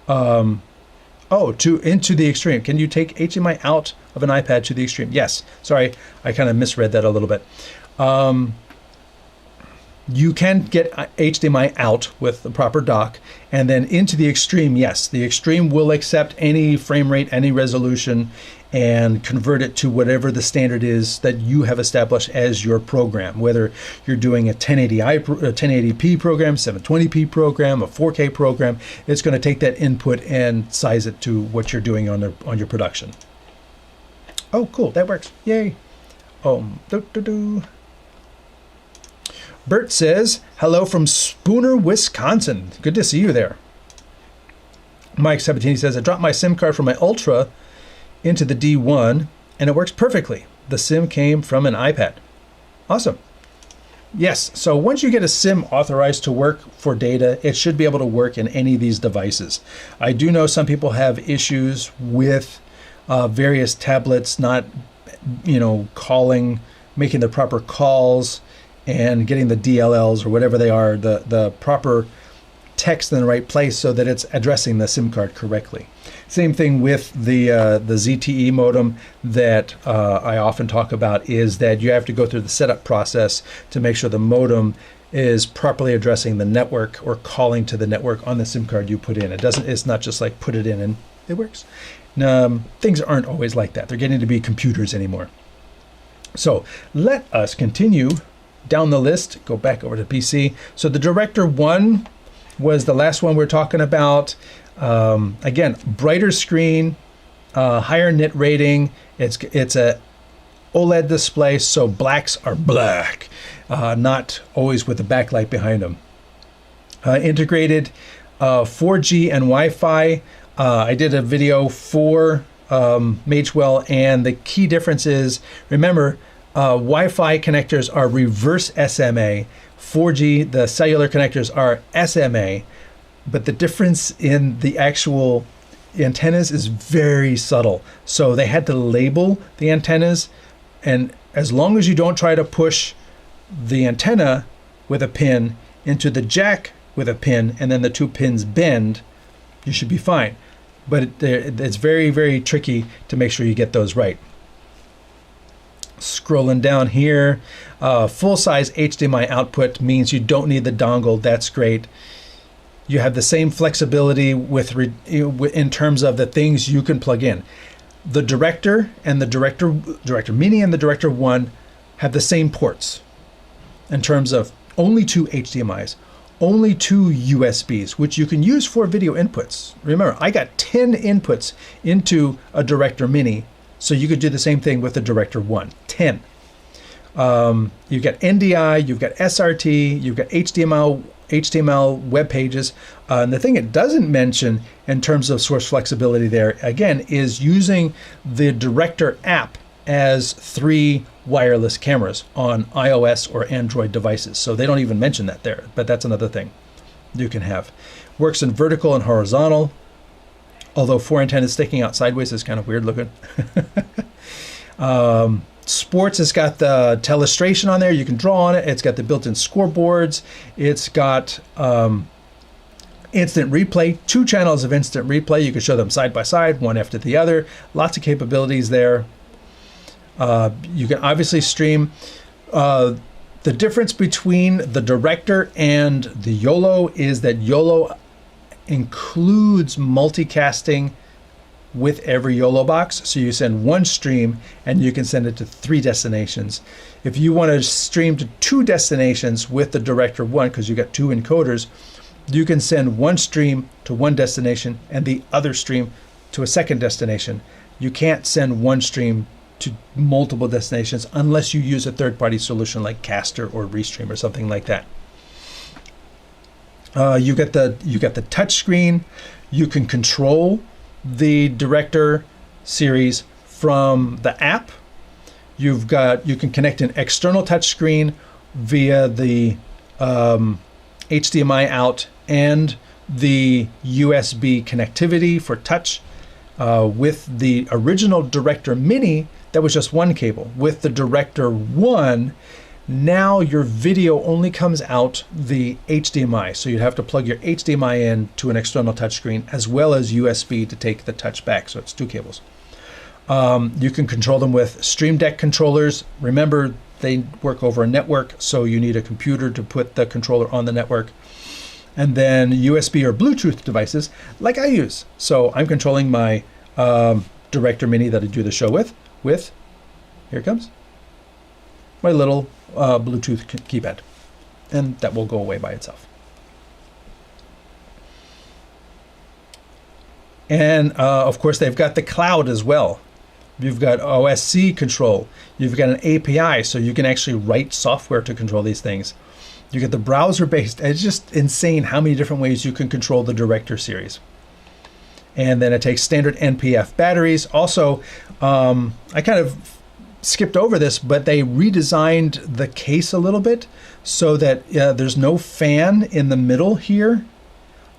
A: into the Extreme. Can you take HDMI out of an iPad to the Extreme? Yes. Sorry, I kind of misread that a little bit. You can get HDMI out with the proper dock, and then into the Extreme, yes. The Extreme will accept any frame rate, any resolution, and convert it to whatever the standard is that you have established as your program. Whether you're doing a 1080p program, 720p program, a 4K program, it's going to take that input and size it to what you're doing on your production. Oh, cool, that works. Yay. Bert says, hello from Spooner, Wisconsin. Good to see you there. Mike Sabatini says, I dropped my SIM card from my Ultra into the D1 and it works perfectly. The SIM came from an iPad. Awesome. Yes, so once you get a SIM authorized to work for data, it should be able to work in any of these devices. I do know some people have issues with various tablets not, calling, making the proper calls, and getting the DLLs or whatever they are, the proper text in the right place so that it's addressing the SIM card correctly. Same thing with the ZTE modem that I often talk about, is that you have to go through the setup process to make sure the modem is properly addressing the network or calling to the network on the SIM card you put in. It's not just like put it in and it works. Things aren't always like that. They're getting to be computers anymore. So let us continue down the list, go back over to PC. So the Director 1 was the last one we're talking about. Again, brighter screen, higher nit rating. It's a OLED display, so blacks are black, not always with the backlight behind them. Integrated 4G and Wi-Fi. I did a video for Magewell, and the key difference is, remember, Wi-Fi connectors are reverse SMA. 4G, the cellular connectors, are SMA, but the difference in the actual antennas is very subtle. So they had to label the antennas, and as long as you don't try to push the antenna with a pin into the jack with a pin and then the two pins bend, you should be fine. But it's very, very tricky to make sure you get those right. Scrolling down here, full-size HDMI output means you don't need the dongle. That's great. You have the same flexibility in terms of the things you can plug in. The Director and the Director Mini and the Director 1 have the same ports in terms of only 2 HDMIs, only 2 USBs, which you can use for video inputs. Remember, I got 10 inputs into a Director Mini, so you could do the same thing with the Director 1, 10. You've got NDI, you've got SRT, you've got HTML web pages. And the thing it doesn't mention in terms of source flexibility there, again, is using the Director app as 3 wireless cameras on iOS or Android devices. So they don't even mention that there, but that's another thing you can have. Works in vertical and horizontal, although 4 antennas sticking out sideways is kind of weird looking. Sports has got the telestration on there. You can draw on it. It's got the built-in scoreboards. It's got instant replay, 2 channels of instant replay. You can show them side by side, one after the other. Lots of capabilities there. You can obviously stream. The difference between the Director and the YOLO is that YOLO includes multicasting with every YOLO box. So you send 1 stream and you can send it to 3 destinations. If you want to stream to 2 destinations with the Director 1, because you got 2 encoders, you can send 1 stream to 1 destination and the other stream to a second destination. You can't send 1 stream to multiple destinations unless you use a third-party solution like Caster or Restream or something like that. You get the touch screen. You can control the Director series from the app. You can connect an external touch screen via the HDMI out and the USB connectivity for touch. With the original Director Mini, that was just 1 cable. With the Director 1, now your video only comes out the HDMI. So you'd have to plug your HDMI in to an external touchscreen as well as USB to take the touch back. So it's 2 cables. You can control them with StreamTek controllers. Remember, they work over a network, so you need a computer to put the controller on the network. And then USB or Bluetooth devices like I use. So I'm controlling my Director Mini that I do the show with, here it comes, my little Bluetooth keypad. And that will go away by itself. And of course, they've got the cloud as well. You've got OSC control. You've got an API, so you can actually write software to control these things. You get the browser-based. It's just insane how many different ways you can control the Director series. And then it takes standard NPF batteries. Also, I kind of skipped over this, but they redesigned the case a little bit so that there's no fan in the middle here.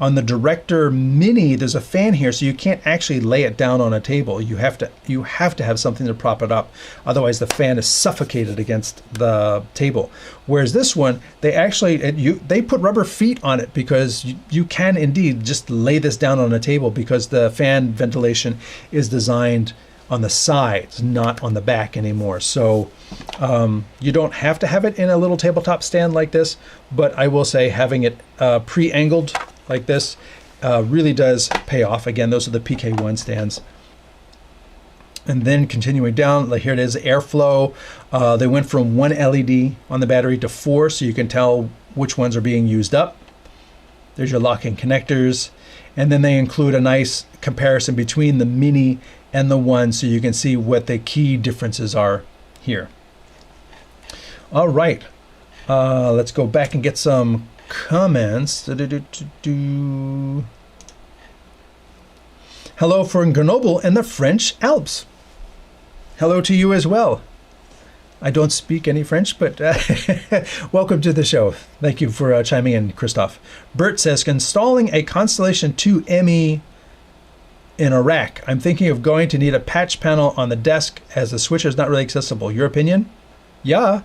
A: On the Director Mini, there's a fan here, so you can't actually lay it down on a table. You have to have something to prop it up. Otherwise, the fan is suffocated against the table. Whereas this one, they put rubber feet on it because you can indeed just lay this down on a table because the fan ventilation is designed on the sides, not on the back anymore. So you don't have to have it in a little tabletop stand like this, but I will say having it pre-angled like this really does pay off. Again, those are the PK1 stands. And then continuing down, like here it is, airflow. They went from 1 LED on the battery to 4, so you can tell which ones are being used up. There's your locking connectors. And then they include a nice comparison between the Mini and the One, so you can see what the key differences are here. All right, let's go back and get some comments. Hello from Grenoble and the French Alps. Hello to you as well. I don't speak any French, but welcome to the show. Thank you for chiming in, Christoph. Bert says, installing a Constellation 2 ME in a rack. I'm thinking of going to need a patch panel on the desk as the switcher is not really accessible. Your opinion? Yeah.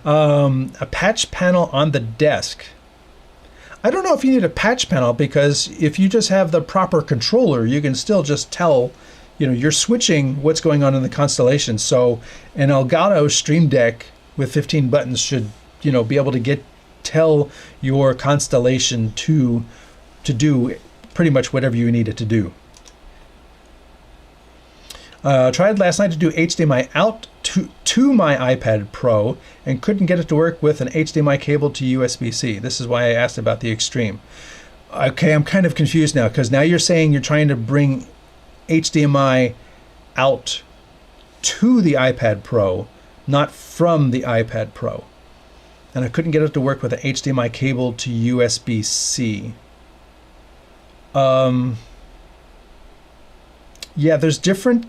A: A patch panel on the desk. I don't know if you need a patch panel, because if you just have the proper controller, you can still just tell, you're switching what's going on in the Constellation. So an Elgato Stream Deck with 15 buttons should, be able to tell your Constellation to do pretty much whatever you need it to do. Tried last night to do HDMI out to my iPad Pro and couldn't get it to work with an HDMI cable to USB-C. This is why I asked about the Extreme. Okay, I'm kind of confused now, because now you're saying you're trying to bring HDMI out to the iPad Pro, not from the iPad Pro. And I couldn't get it to work with an HDMI cable to USB-C. Yeah, there's different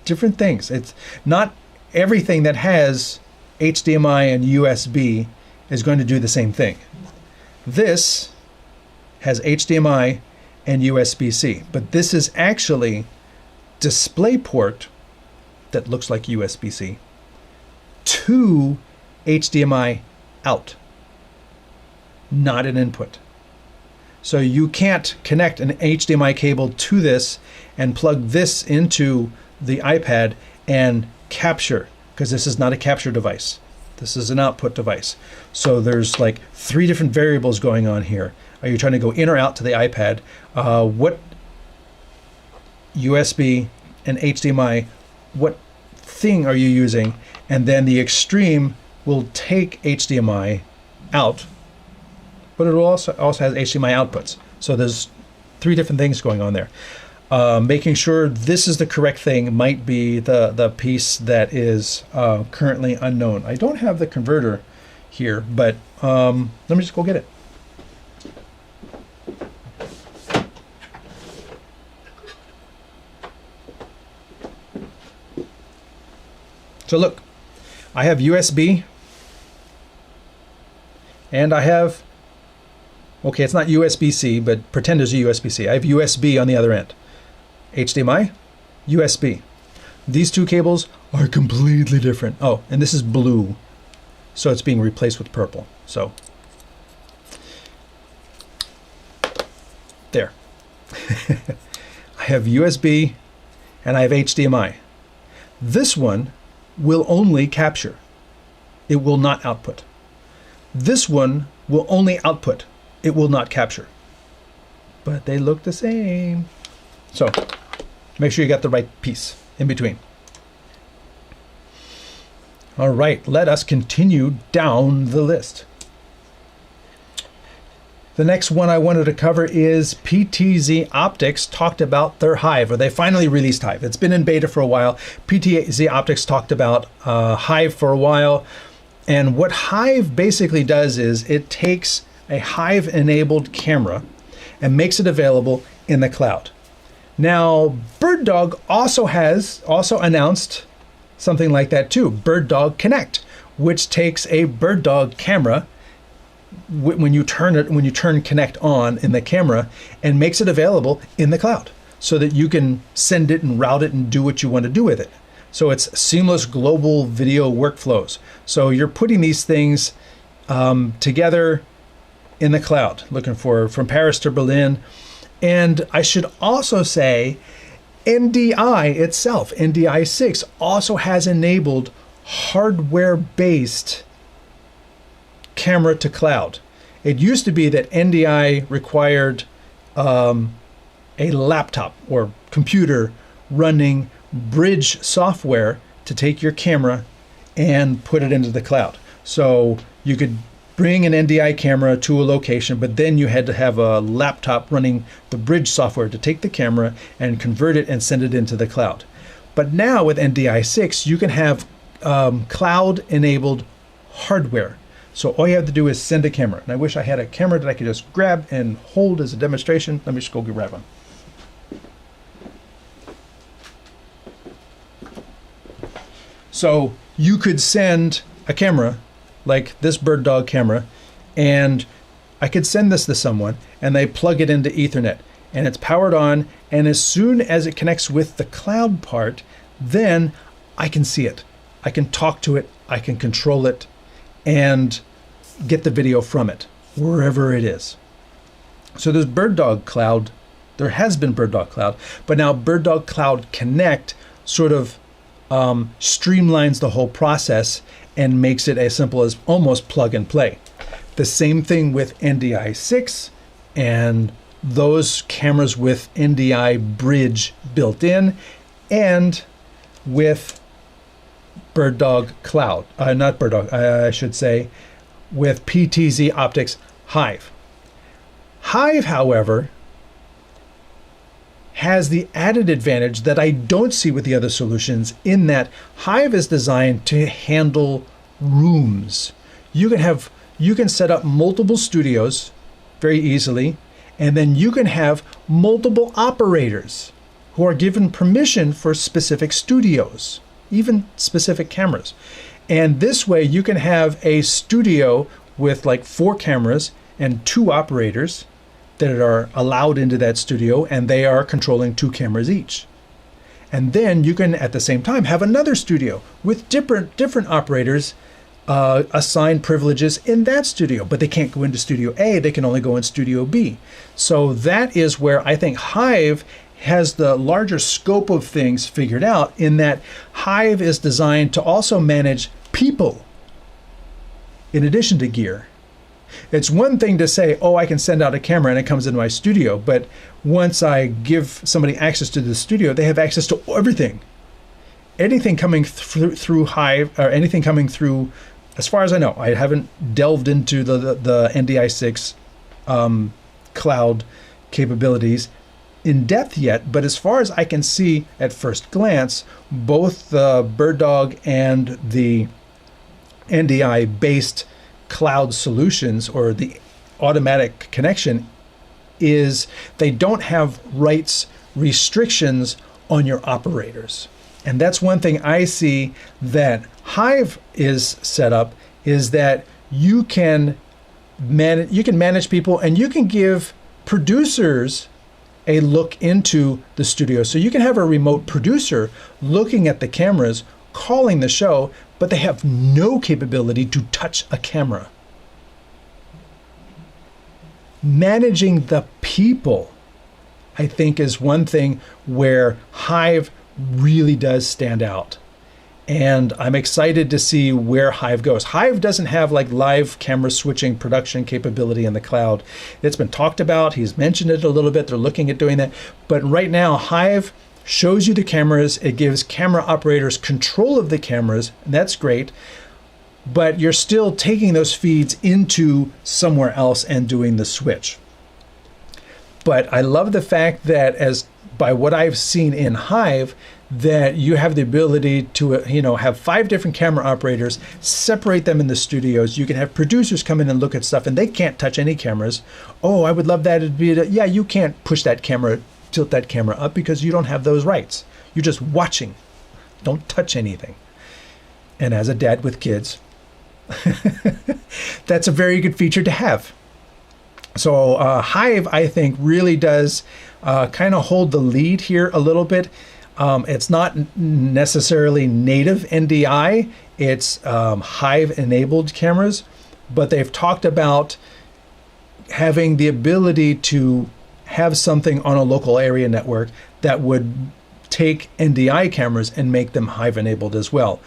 A: things. It's not everything that has HDMI and USB is going to do the same thing. This has HDMI and USB-C, but this is actually DisplayPort that looks like USB-C to HDMI out, not an input. So you can't connect an HDMI cable to this and plug this into the iPad and capture, because this is not a capture device. This is an output device. So there's like 3 different variables going on here. Are you trying to go in or out to the iPad? What USB and HDMI, what thing are you using? And then the Extreme will take HDMI out, but it also has HDMI outputs. So there's 3 different things going on there. Making sure this is the correct thing might be the piece that is currently unknown. I don't have the converter here, but let me just go get it. So look, I have USB, and I have, okay, it's not USB-C, but pretend there's a USB-C. I have USB on the other end. HDMI, USB. These 2 cables are completely different. Oh, and this is blue, so it's being replaced with purple. So there. I have USB and I have HDMI. This one will only capture. It will not output. This one will only output. It will not capture. But they look the same. So make sure you got the right piece in between. All right, let us continue down the list. The next one I wanted to cover is PTZ Optics talked about their Hive, or they finally released Hive. It's been in beta for a while. PTZ Optics talked about Hive for a while. And what Hive basically does is it takes a Hive-enabled camera and makes it available in the cloud. Now, BirdDog also announced something like that too, BirdDog Connect, which takes a BirdDog camera when you turn Connect on in the camera, and makes it available in the cloud so that you can send it and route it and do what you want to do with it. So it's seamless global video workflows. So you're putting these things together in the cloud, looking for from Paris to Berlin. And I should also say NDI itself, NDI 6, also has enabled hardware-based camera to cloud. It used to be that NDI required a laptop or computer running bridge software to take your camera and put it into the cloud. So you could bring an NDI camera to a location, but then you had to have a laptop running the bridge software to take the camera and convert it and send it into the cloud. But now with NDI 6, you can have cloud-enabled hardware. So all you have to do is send a camera. And I wish I had a camera that I could just grab and hold as a demonstration. Let me just go grab one. So you could send a camera like this bird dog camera, and I could send this to someone and they plug it into Ethernet and it's powered on, and as soon as it connects with the cloud part, then I can see it. I can talk to it, I can control it, and get the video from it wherever it is. So there's Bird Dog Cloud, there has been Bird Dog Cloud, but now Bird Dog Cloud Connect sort of streamlines the whole process and makes it as simple as almost plug and play. The same thing with NDI 6 and those cameras with NDI bridge built in, and with Bird Dog Cloud, not Bird Dog, I should say, with PTZ Optics Hive. Hive, however, has the added advantage that I don't see with the other solutions, in that Hive is designed to handle rooms. You can set up multiple studios very easily, and then you can have multiple operators who are given permission for specific studios, even specific cameras. And this way you can have a studio with like 4 cameras and 2 operators that are allowed into that studio, and they are controlling 2 cameras each. And then you can at the same time have another studio with different operators assign privileges in that studio, but they can't go into Studio A, they can only go in Studio B. So that is where I think Hive has the larger scope of things figured out, in that Hive is designed to also manage people in addition to gear. It's one thing to say, oh, I can send out a camera and it comes into my studio, but once I give somebody access to the studio, they have access to everything. Anything coming through Hive, or anything coming through, as far as I know, I haven't delved into the NDI 6 cloud capabilities in depth yet, but as far as I can see at first glance, both the Bird Dog and the NDI based cloud solutions, or the automatic connection, is they don't have rights restrictions on your operators. And that's one thing I see that Hive is set up, is that you can manage people, and you can give producers a look into the studio. So you can have a remote producer looking at the cameras, calling the show, but they have no capability to touch a camera. Managing the people, I think, is one thing where Hive really does stand out. And I'm excited to see where Hive goes. Hive doesn't have like live camera switching production capability in the cloud. It's been talked about. He's mentioned it a little bit. They're looking at doing that. But right now, Hive shows you the cameras. It gives camera operators control of the cameras, and that's great. But you're still taking those feeds into somewhere else and doing the switch. But I love the fact that, as by what I've seen in Hive, that you have the ability to have 5 different camera operators, separate them in the studios. You can have producers come in and look at stuff, and they can't touch any cameras. Oh, I would love that. Yeah, you can't push that camera, tilt that camera up, because you don't have those rights. You're just watching. Don't touch anything. And as a dad with kids, That's a very good feature to have. So Hive, I think, really does kind of hold the lead here a little bit. It's not necessarily native NDI, it's Hive-enabled cameras, but they've talked about having the ability to have something on a local area network that would take NDI cameras and make them Hive-enabled as well.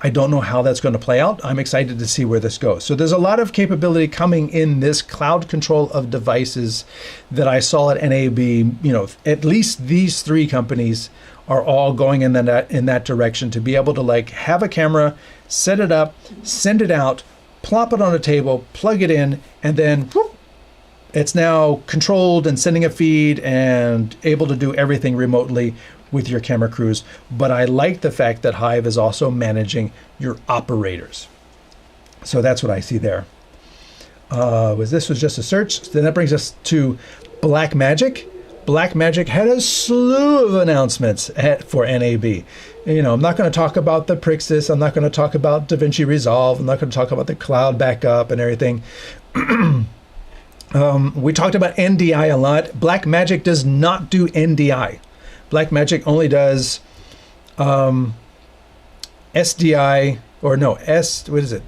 A: I don't know how that's going to play out. I'm excited to see where this goes. So there's a lot of capability coming in this cloud control of devices that I saw at NAB. You know, at least these three companies are all going in that direction, to be able to like have a camera, set it up, send it out, plop it on a table, plug it in, and then whoop, it's now controlled and sending a feed and able to do everything remotely with your camera crews. But I like the fact that Hive is also managing your operators. So that's what I see there. This was just a search. Then that brings us to Blackmagic. Blackmagic had a slew of announcements for NAB. You know, I'm not going to talk about the Prixis. I'm not going to talk about DaVinci Resolve. I'm not going to talk about the cloud backup and everything. We talked about NDI a lot. Blackmagic does not do NDI. Blackmagic only does SDI, or no, what is it?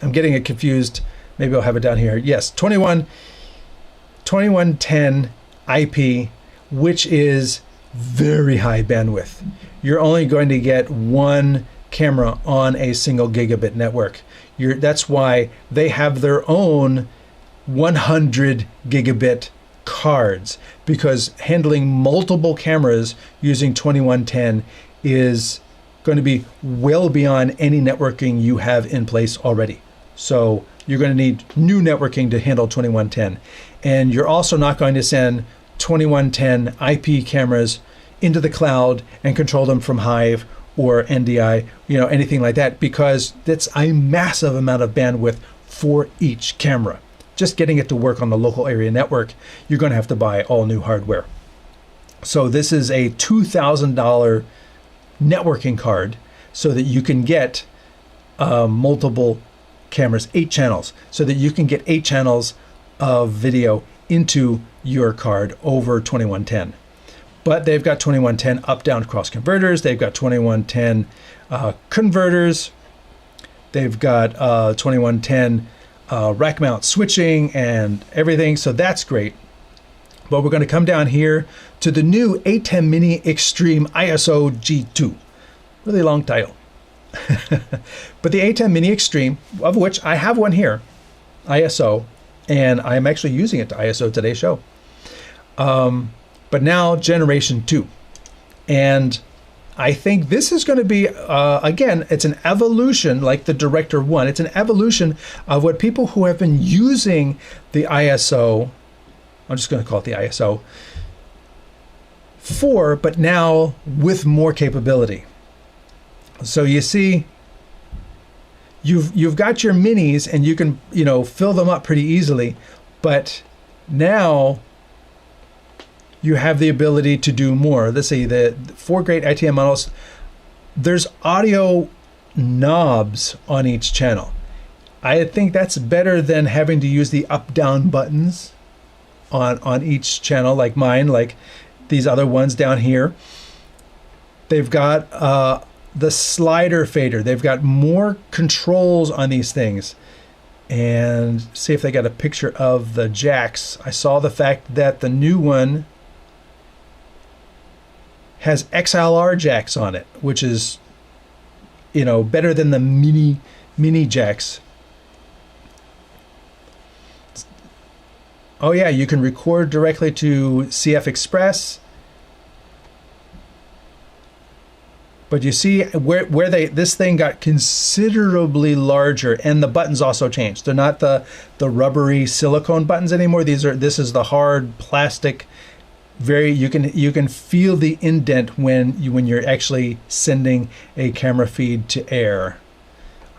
A: I'm getting it confused. Maybe I'll have it down here. Yes, 2110 IP, which is very high bandwidth. You're only going to get one camera on a single gigabit network. That's why they have their own 100 gigabit cards, because handling multiple cameras using 2110 is going to be well beyond any networking you have in place already. So you're going to need new networking to handle 2110. And you're also not going to send 2110 IP cameras into the cloud and control them from Hive or NDI, you know, anything like that, because that's a massive amount of bandwidth for each camera. Just getting it to work on the local area network, you're going to have to buy all new hardware. So this is a $2,000 networking card so that you can get multiple cameras, 8 channels, so that you can get 8 channels of video into your card over 2110. But they've got 2110 up-down cross converters. They've got 2110 converters. They've got 2110 rack mount switching and everything. So that's great. But we're going to come down here to the new A10 Mini Extreme ISO G2. Really long title. But the A10 Mini Extreme, of which I have one here, ISO, and I'm actually using it to ISO today's show. But now generation 2. And I think this is going to be, again, it's an evolution like the Director 1. It's an evolution of what people who have been using the ISO, I'm just going to call it the ISO 4, but now with more capability. So you see, you've got your minis and you can, you know, fill them up pretty easily, but now you have the ability to do more. Let's see, the 4 great ITM models, there's audio knobs on each channel. I think that's better than having to use the up-down buttons on each channel, like mine, like these other ones down here. They've got the slider fader. They've got more controls on these things. And see if they got a picture of the jacks. I saw the fact that the new one has XLR jacks on it, which is, you know, better than the mini jacks. Oh yeah, you can record directly to CF Express. But you see where this thing got considerably larger, and the buttons also changed. They're not the rubbery silicone buttons anymore. This is the hard plastic. You can feel the indent when you're actually sending a camera feed to air.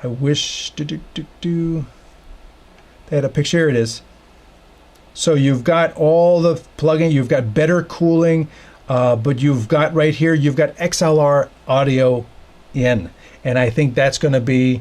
A: I wish they had a picture. Here it is. So you've got all the plugin. You've got better cooling. But you've got right here, you've got XLR audio in, and I think that's going to be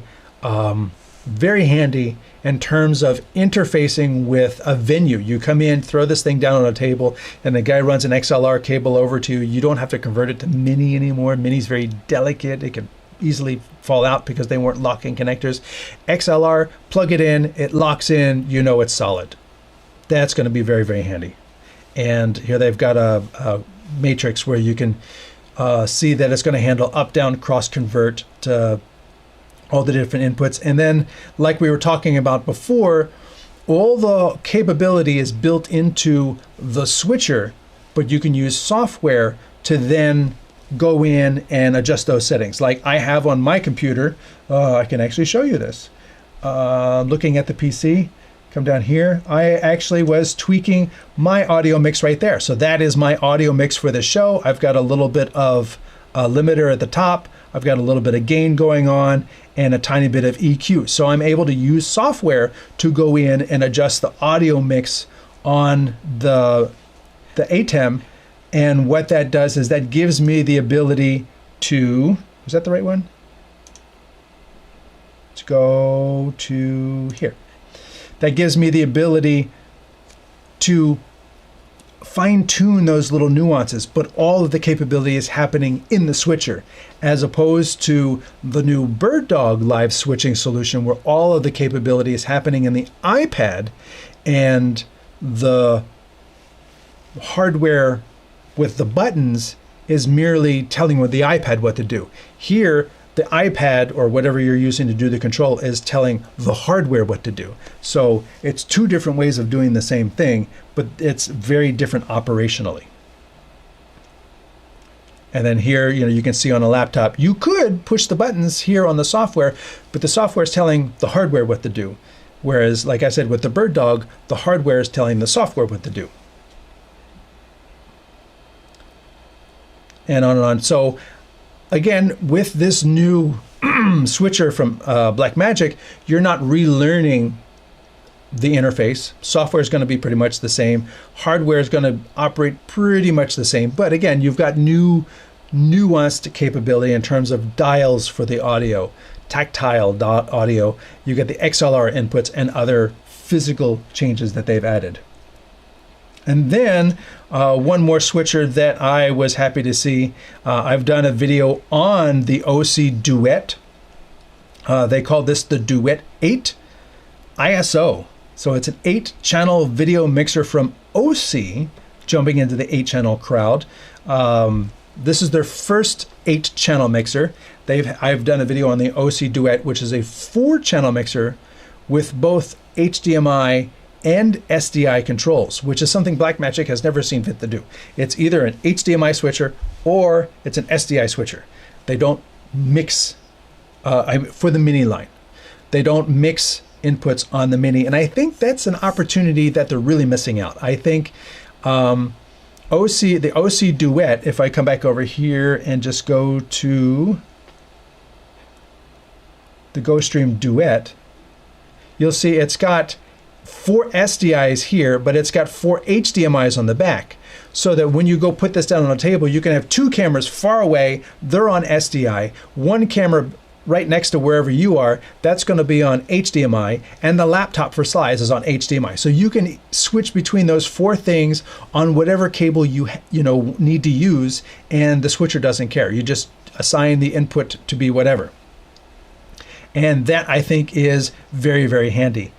A: Very handy in terms of interfacing with a venue. You come in, throw this thing down on a table, and the guy runs an XLR cable over to you. You don't have to convert it to mini anymore. Mini's very delicate. It can easily fall out because they weren't locking connectors. XLR, plug it in, it locks in, you know it's solid. That's going to be very, very handy. And here they've got a matrix where you can see that it's going to handle up, down, cross convert to all the different inputs. And then, like we were talking about before, all the capability is built into the switcher, but you can use software to then go in and adjust those settings. Like I have on my computer, I can actually show you this. Looking at the PC, come down here, I actually was tweaking my audio mix right there. So that is my audio mix for the show. I've got a little bit of a limiter at the top. I've got a little bit of gain going on and a tiny bit of EQ. So I'm able to use software to go in and adjust the audio mix on the ATEM. And what that does is that gives me the ability to, is that the right one? Let's go to here. That gives me the ability to fine-tune those little nuances, but all of the capability is happening in the switcher, as opposed to the new BirdDog live switching solution, where all of the capability is happening in the iPad, and the hardware with the buttons is merely telling the iPad what to do. Here, the iPad or whatever you're using to do the control is telling the hardware what to do. So it's two different ways of doing the same thing, but it's very different operationally. And then here, you can see on a laptop, you could push the buttons here on the software, but the software is telling the hardware what to do. Whereas, like I said, with the BirdDog, the hardware is telling the software what to do. And on and on. So again, with this new switcher from Blackmagic, you're not relearning the interface. Software is going to be pretty much the same. Hardware is going to operate pretty much the same. But again, you've got new nuanced capability in terms of dials for the audio, tactile audio. You get the XLR inputs and other physical changes that they've added. And then one more switcher that I was happy to see. I've done a video on the Osee Duet. They call this the Duet 8 ISO. So it's an 8-channel video mixer from Osee, jumping into the 8-channel crowd. This is their first 8-channel mixer. I've done a video on the Osee Duet, which is a 4-channel mixer with both HDMI and SDI controls, which is something Blackmagic has never seen fit to do. It's either an HDMI switcher or it's an SDI switcher. They don't mix, for the mini line, they don't mix inputs on the mini. And I think that's an opportunity that they're really missing out. I think the Osee Duet, if I come back over here and just go to the GoStream Duet, you'll see it's got 4 SDIs here, but it's got 4 HDMIs on the back. So that when you go put this down on a table, you can have 2 cameras far away, they're on SDI, 1 camera right next to wherever you are, that's going to be on HDMI, and the laptop for slides is on HDMI. So you can switch between those 4 things on whatever cable you need to use, and the switcher doesn't care. You just assign the input to be whatever. And that, I think, is very, very handy.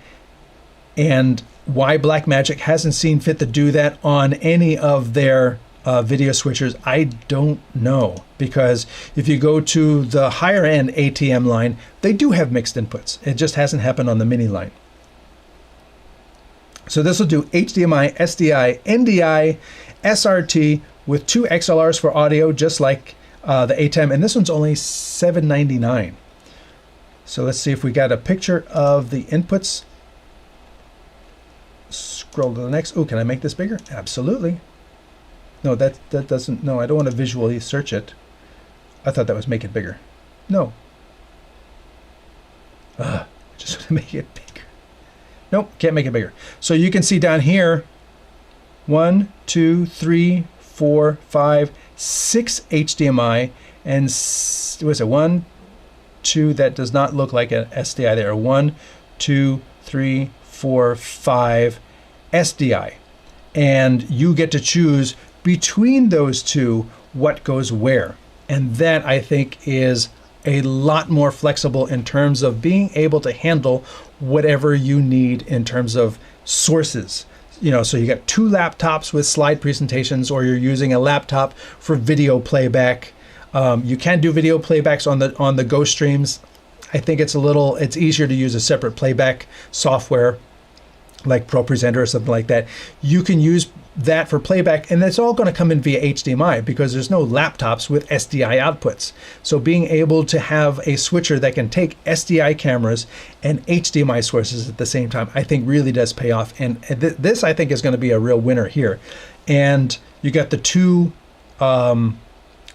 A: And why Blackmagic hasn't seen fit to do that on any of their video switchers, I don't know. Because if you go to the higher end ATM line, they do have mixed inputs. It just hasn't happened on the mini line. So this will do HDMI, SDI, NDI, SRT with 2 XLRs for audio, just like the ATEM. And this one's only $7.99. So let's see if we got a picture of the inputs. Scroll to the next. Oh, can I make this bigger? Absolutely. No, that doesn't. No, I don't want to visually search it. I thought that was make it bigger. No. Just want to make it bigger. Nope, can't make it bigger. So you can see down here, 1, 2, 3, 4, 5, 6 HDMI, and what is it? 1, 2. That does not look like an SDI there. 1, 2, 3, 4, 5 SDI. And you get to choose between those two what goes where. And that, I think, is a lot more flexible in terms of being able to handle whatever you need in terms of sources. You know, so you got 2 laptops with slide presentations, or you're using a laptop for video playback. You can do video playbacks on the GoStreams. I think it's easier to use a separate playback software like ProPresenter or something like that. You can use that for playback, and it's all going to come in via HDMI because there's no laptops with SDI outputs. So being able to have a switcher that can take SDI cameras and HDMI sources at the same time, I think really does pay off. And this, I think, is going to be a real winner here. And you got the 2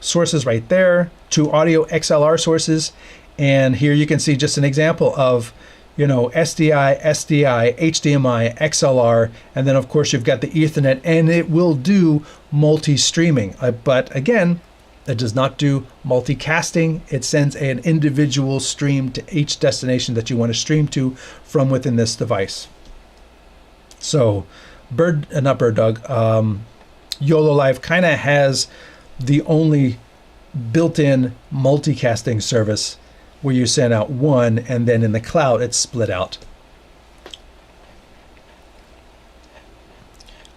A: sources right there, 2 audio XLR sources. And here you can see just an example of, you know, SDI, HDMI, XLR, and then of course you've got the Ethernet, and it will do multi-streaming. But again, it does not do multicasting. It sends an individual stream to each destination that you want to stream to from within this device. So YOLO Live kind of has the only built-in multicasting service where you send out one, and then in the cloud it's split out.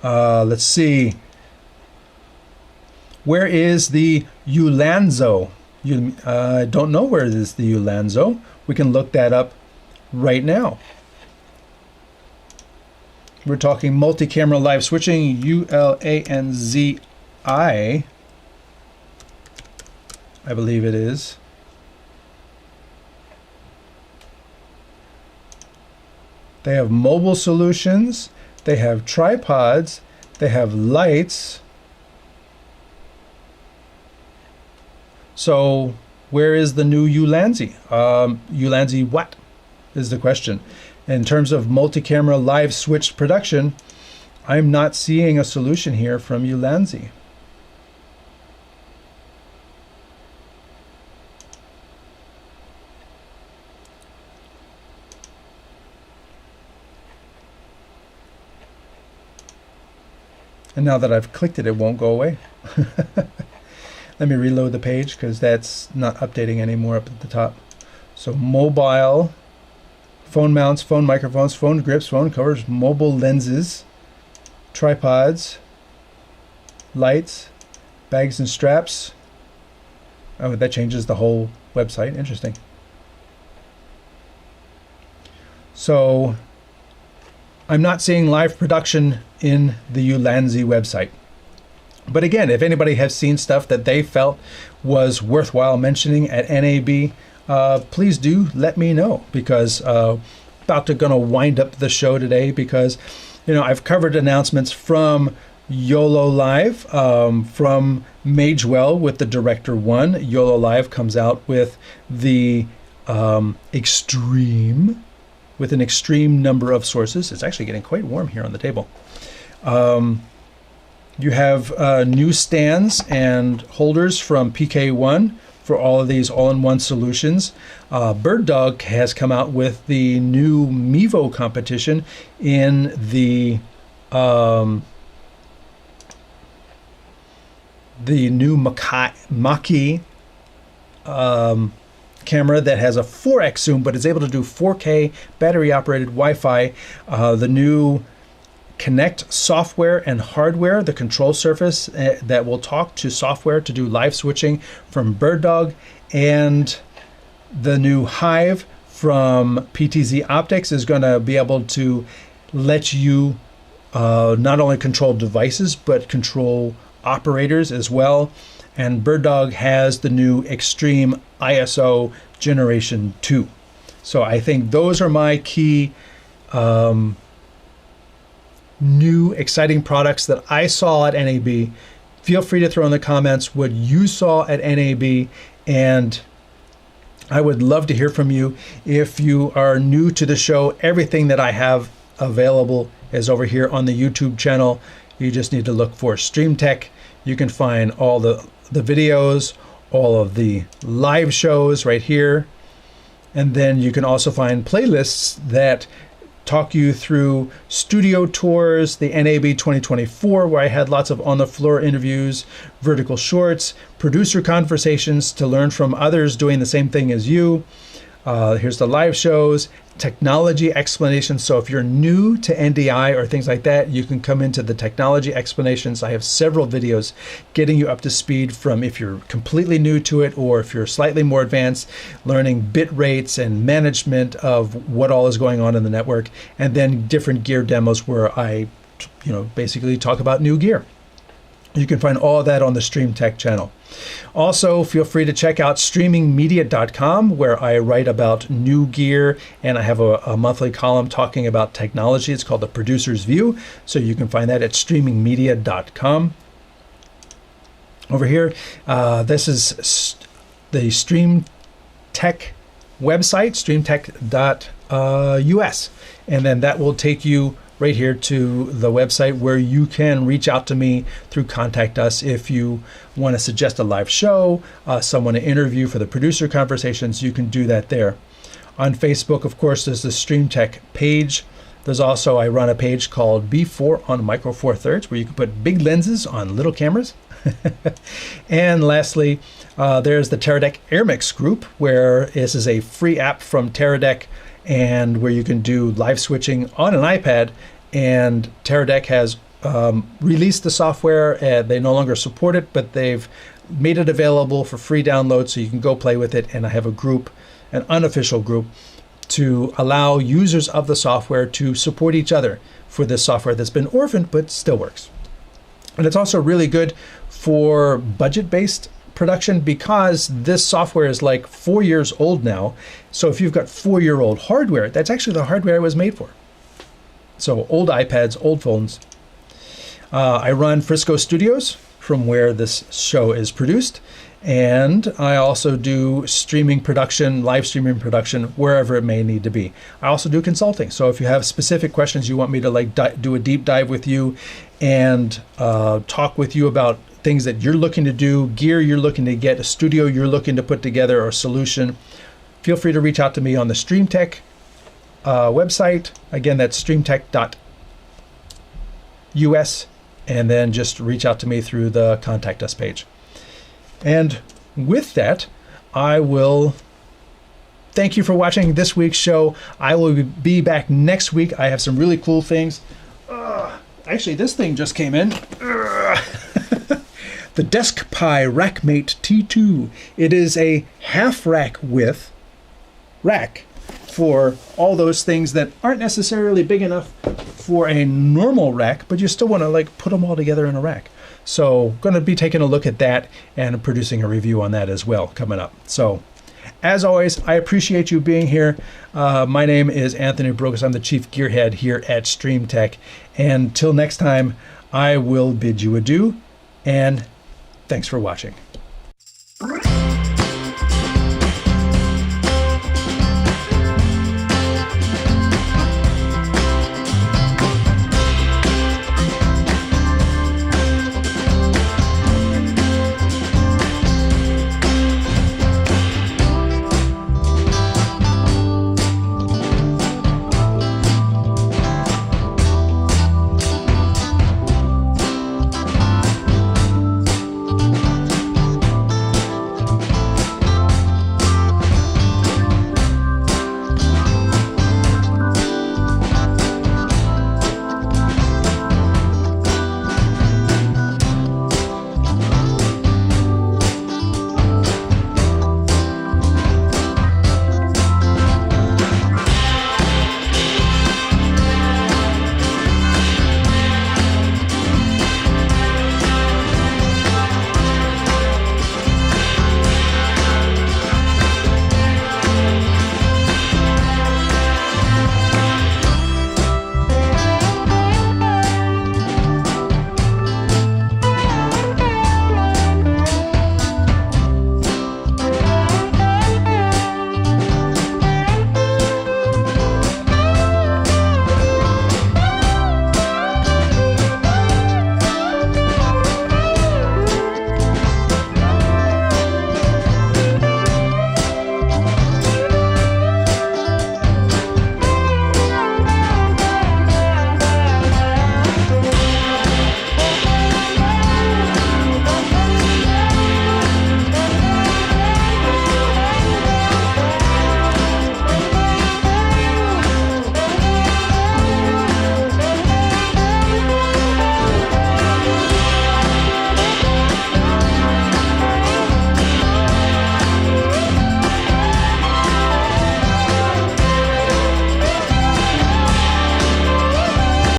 A: Let's see. Where is the Ulanzo? I don't know where is the Ulanzo. We can look that up right now. We're talking multi-camera live switching, ULANZI, I believe it is. They have mobile solutions, they have tripods, they have lights. So where is the new Ulanzi? Ulanzi what is the question? In terms of multi-camera live switched production, I'm not seeing a solution here from Ulanzi. And now that I've clicked it, it won't go away. Let me reload the page because that's not updating anymore up at the top. So mobile, phone mounts, phone microphones, phone grips, phone covers, mobile lenses, tripods, lights, bags and straps. Oh, that changes the whole website. Interesting. So I'm not seeing live production in the Ulanzi website. But again, if anybody has seen stuff that they felt was worthwhile mentioning at NAB, please do let me know, because about to gonna wind up the show today, because you know I've covered announcements from YOLO Live, from Magewell with the Director 1. YOLO Live comes out with the Extreme, with an extreme number of sources. It's actually getting quite warm here on the table. You have new stands and holders from PK1 for all of these all-in-one solutions. BirdDog has come out with the new Mevo competition in the new Maki camera that has a 4x zoom, but is able to do 4K battery-operated Wi-Fi. The new Connect software and hardware, the control surface that will talk to software to do live switching from BirdDog, and the new Hive from PTZ Optics is going to be able to let you not only control devices but control operators as well. And BirdDog has the new Extreme ISO Generation 2. So I think those are my key new exciting products that I saw at NAB. Feel free to throw in the comments what you saw at NAB, and I would love to hear from you. If you are new to the show, everything that I have available is over here on the YouTube channel. You just need to look for StreamTek. You can find all the videos, all of the live shows right here. And then you can also find playlists that talk you through studio tours, the NAB 2024, where I had lots of on-the-floor interviews, vertical shorts, producer conversations to learn from others doing the same thing as you. Here's the live shows, technology explanations. So if you're new to NDI or things like that, you can come into the technology explanations. I have several videos getting you up to speed from if you're completely new to it or if you're slightly more advanced, learning bit rates and management of what all is going on in the network, and then different gear demos where I, basically talk about new gear. You can find all of that on the StreamTek channel. Also, feel free to check out streamingmedia.com, where I write about new gear, and I have a monthly column talking about technology. It's called The Producer's View, so you can find that at streamingmedia.com. Over here, this is the StreamTek website, streamtek.us, and then that will take you right here to the website where you can reach out to me through Contact Us if you want to suggest a live show, someone to interview for the producer conversations. You can do that there. On Facebook, of course, there's the StreamTek page. There's also, I run a page called B4 on Micro Four Thirds, where you can put big lenses on little cameras. And lastly, there's the Teradek AirMix group, where this is a free app from Teradek, and where you can do live switching on an iPad. And Teradek has released the software. They no longer support it, but they've made it available for free download, so you can go play with it. And I have a group, an unofficial group, to allow users of the software to support each other for this software that's been orphaned but still works. And it's also really good for budget-based production, because this software is like 4 years old now. So if you've got 4-year-old hardware, that's actually the hardware it was made for. So old iPads, old phones. I run Frisco Studios, from where this show is produced. And I also do streaming production, live streaming production, wherever it may need to be. I also do consulting. So if you have specific questions you want me to do a deep dive with you and talk with you about things that you're looking to do, gear you're looking to get, a studio you're looking to put together, or a solution, feel free to reach out to me on the StreamTek website. Again, that's streamtek.us, and then just reach out to me through the Contact Us page. And with that, I will thank you for watching this week's show. I will be back next week. I have some really cool things. Actually, this thing just came in. The Desk Pi Rackmate T2. It is a half rack width rack for all those things that aren't necessarily big enough for a normal rack, but you still want to put them all together in a rack. So going to be taking a look at that and producing a review on that as well coming up. So as always, I appreciate you being here. My name is Anthony Brogus. I'm the Chief Gearhead here at StreamTek. And till next time, I will bid you adieu, and thanks for watching.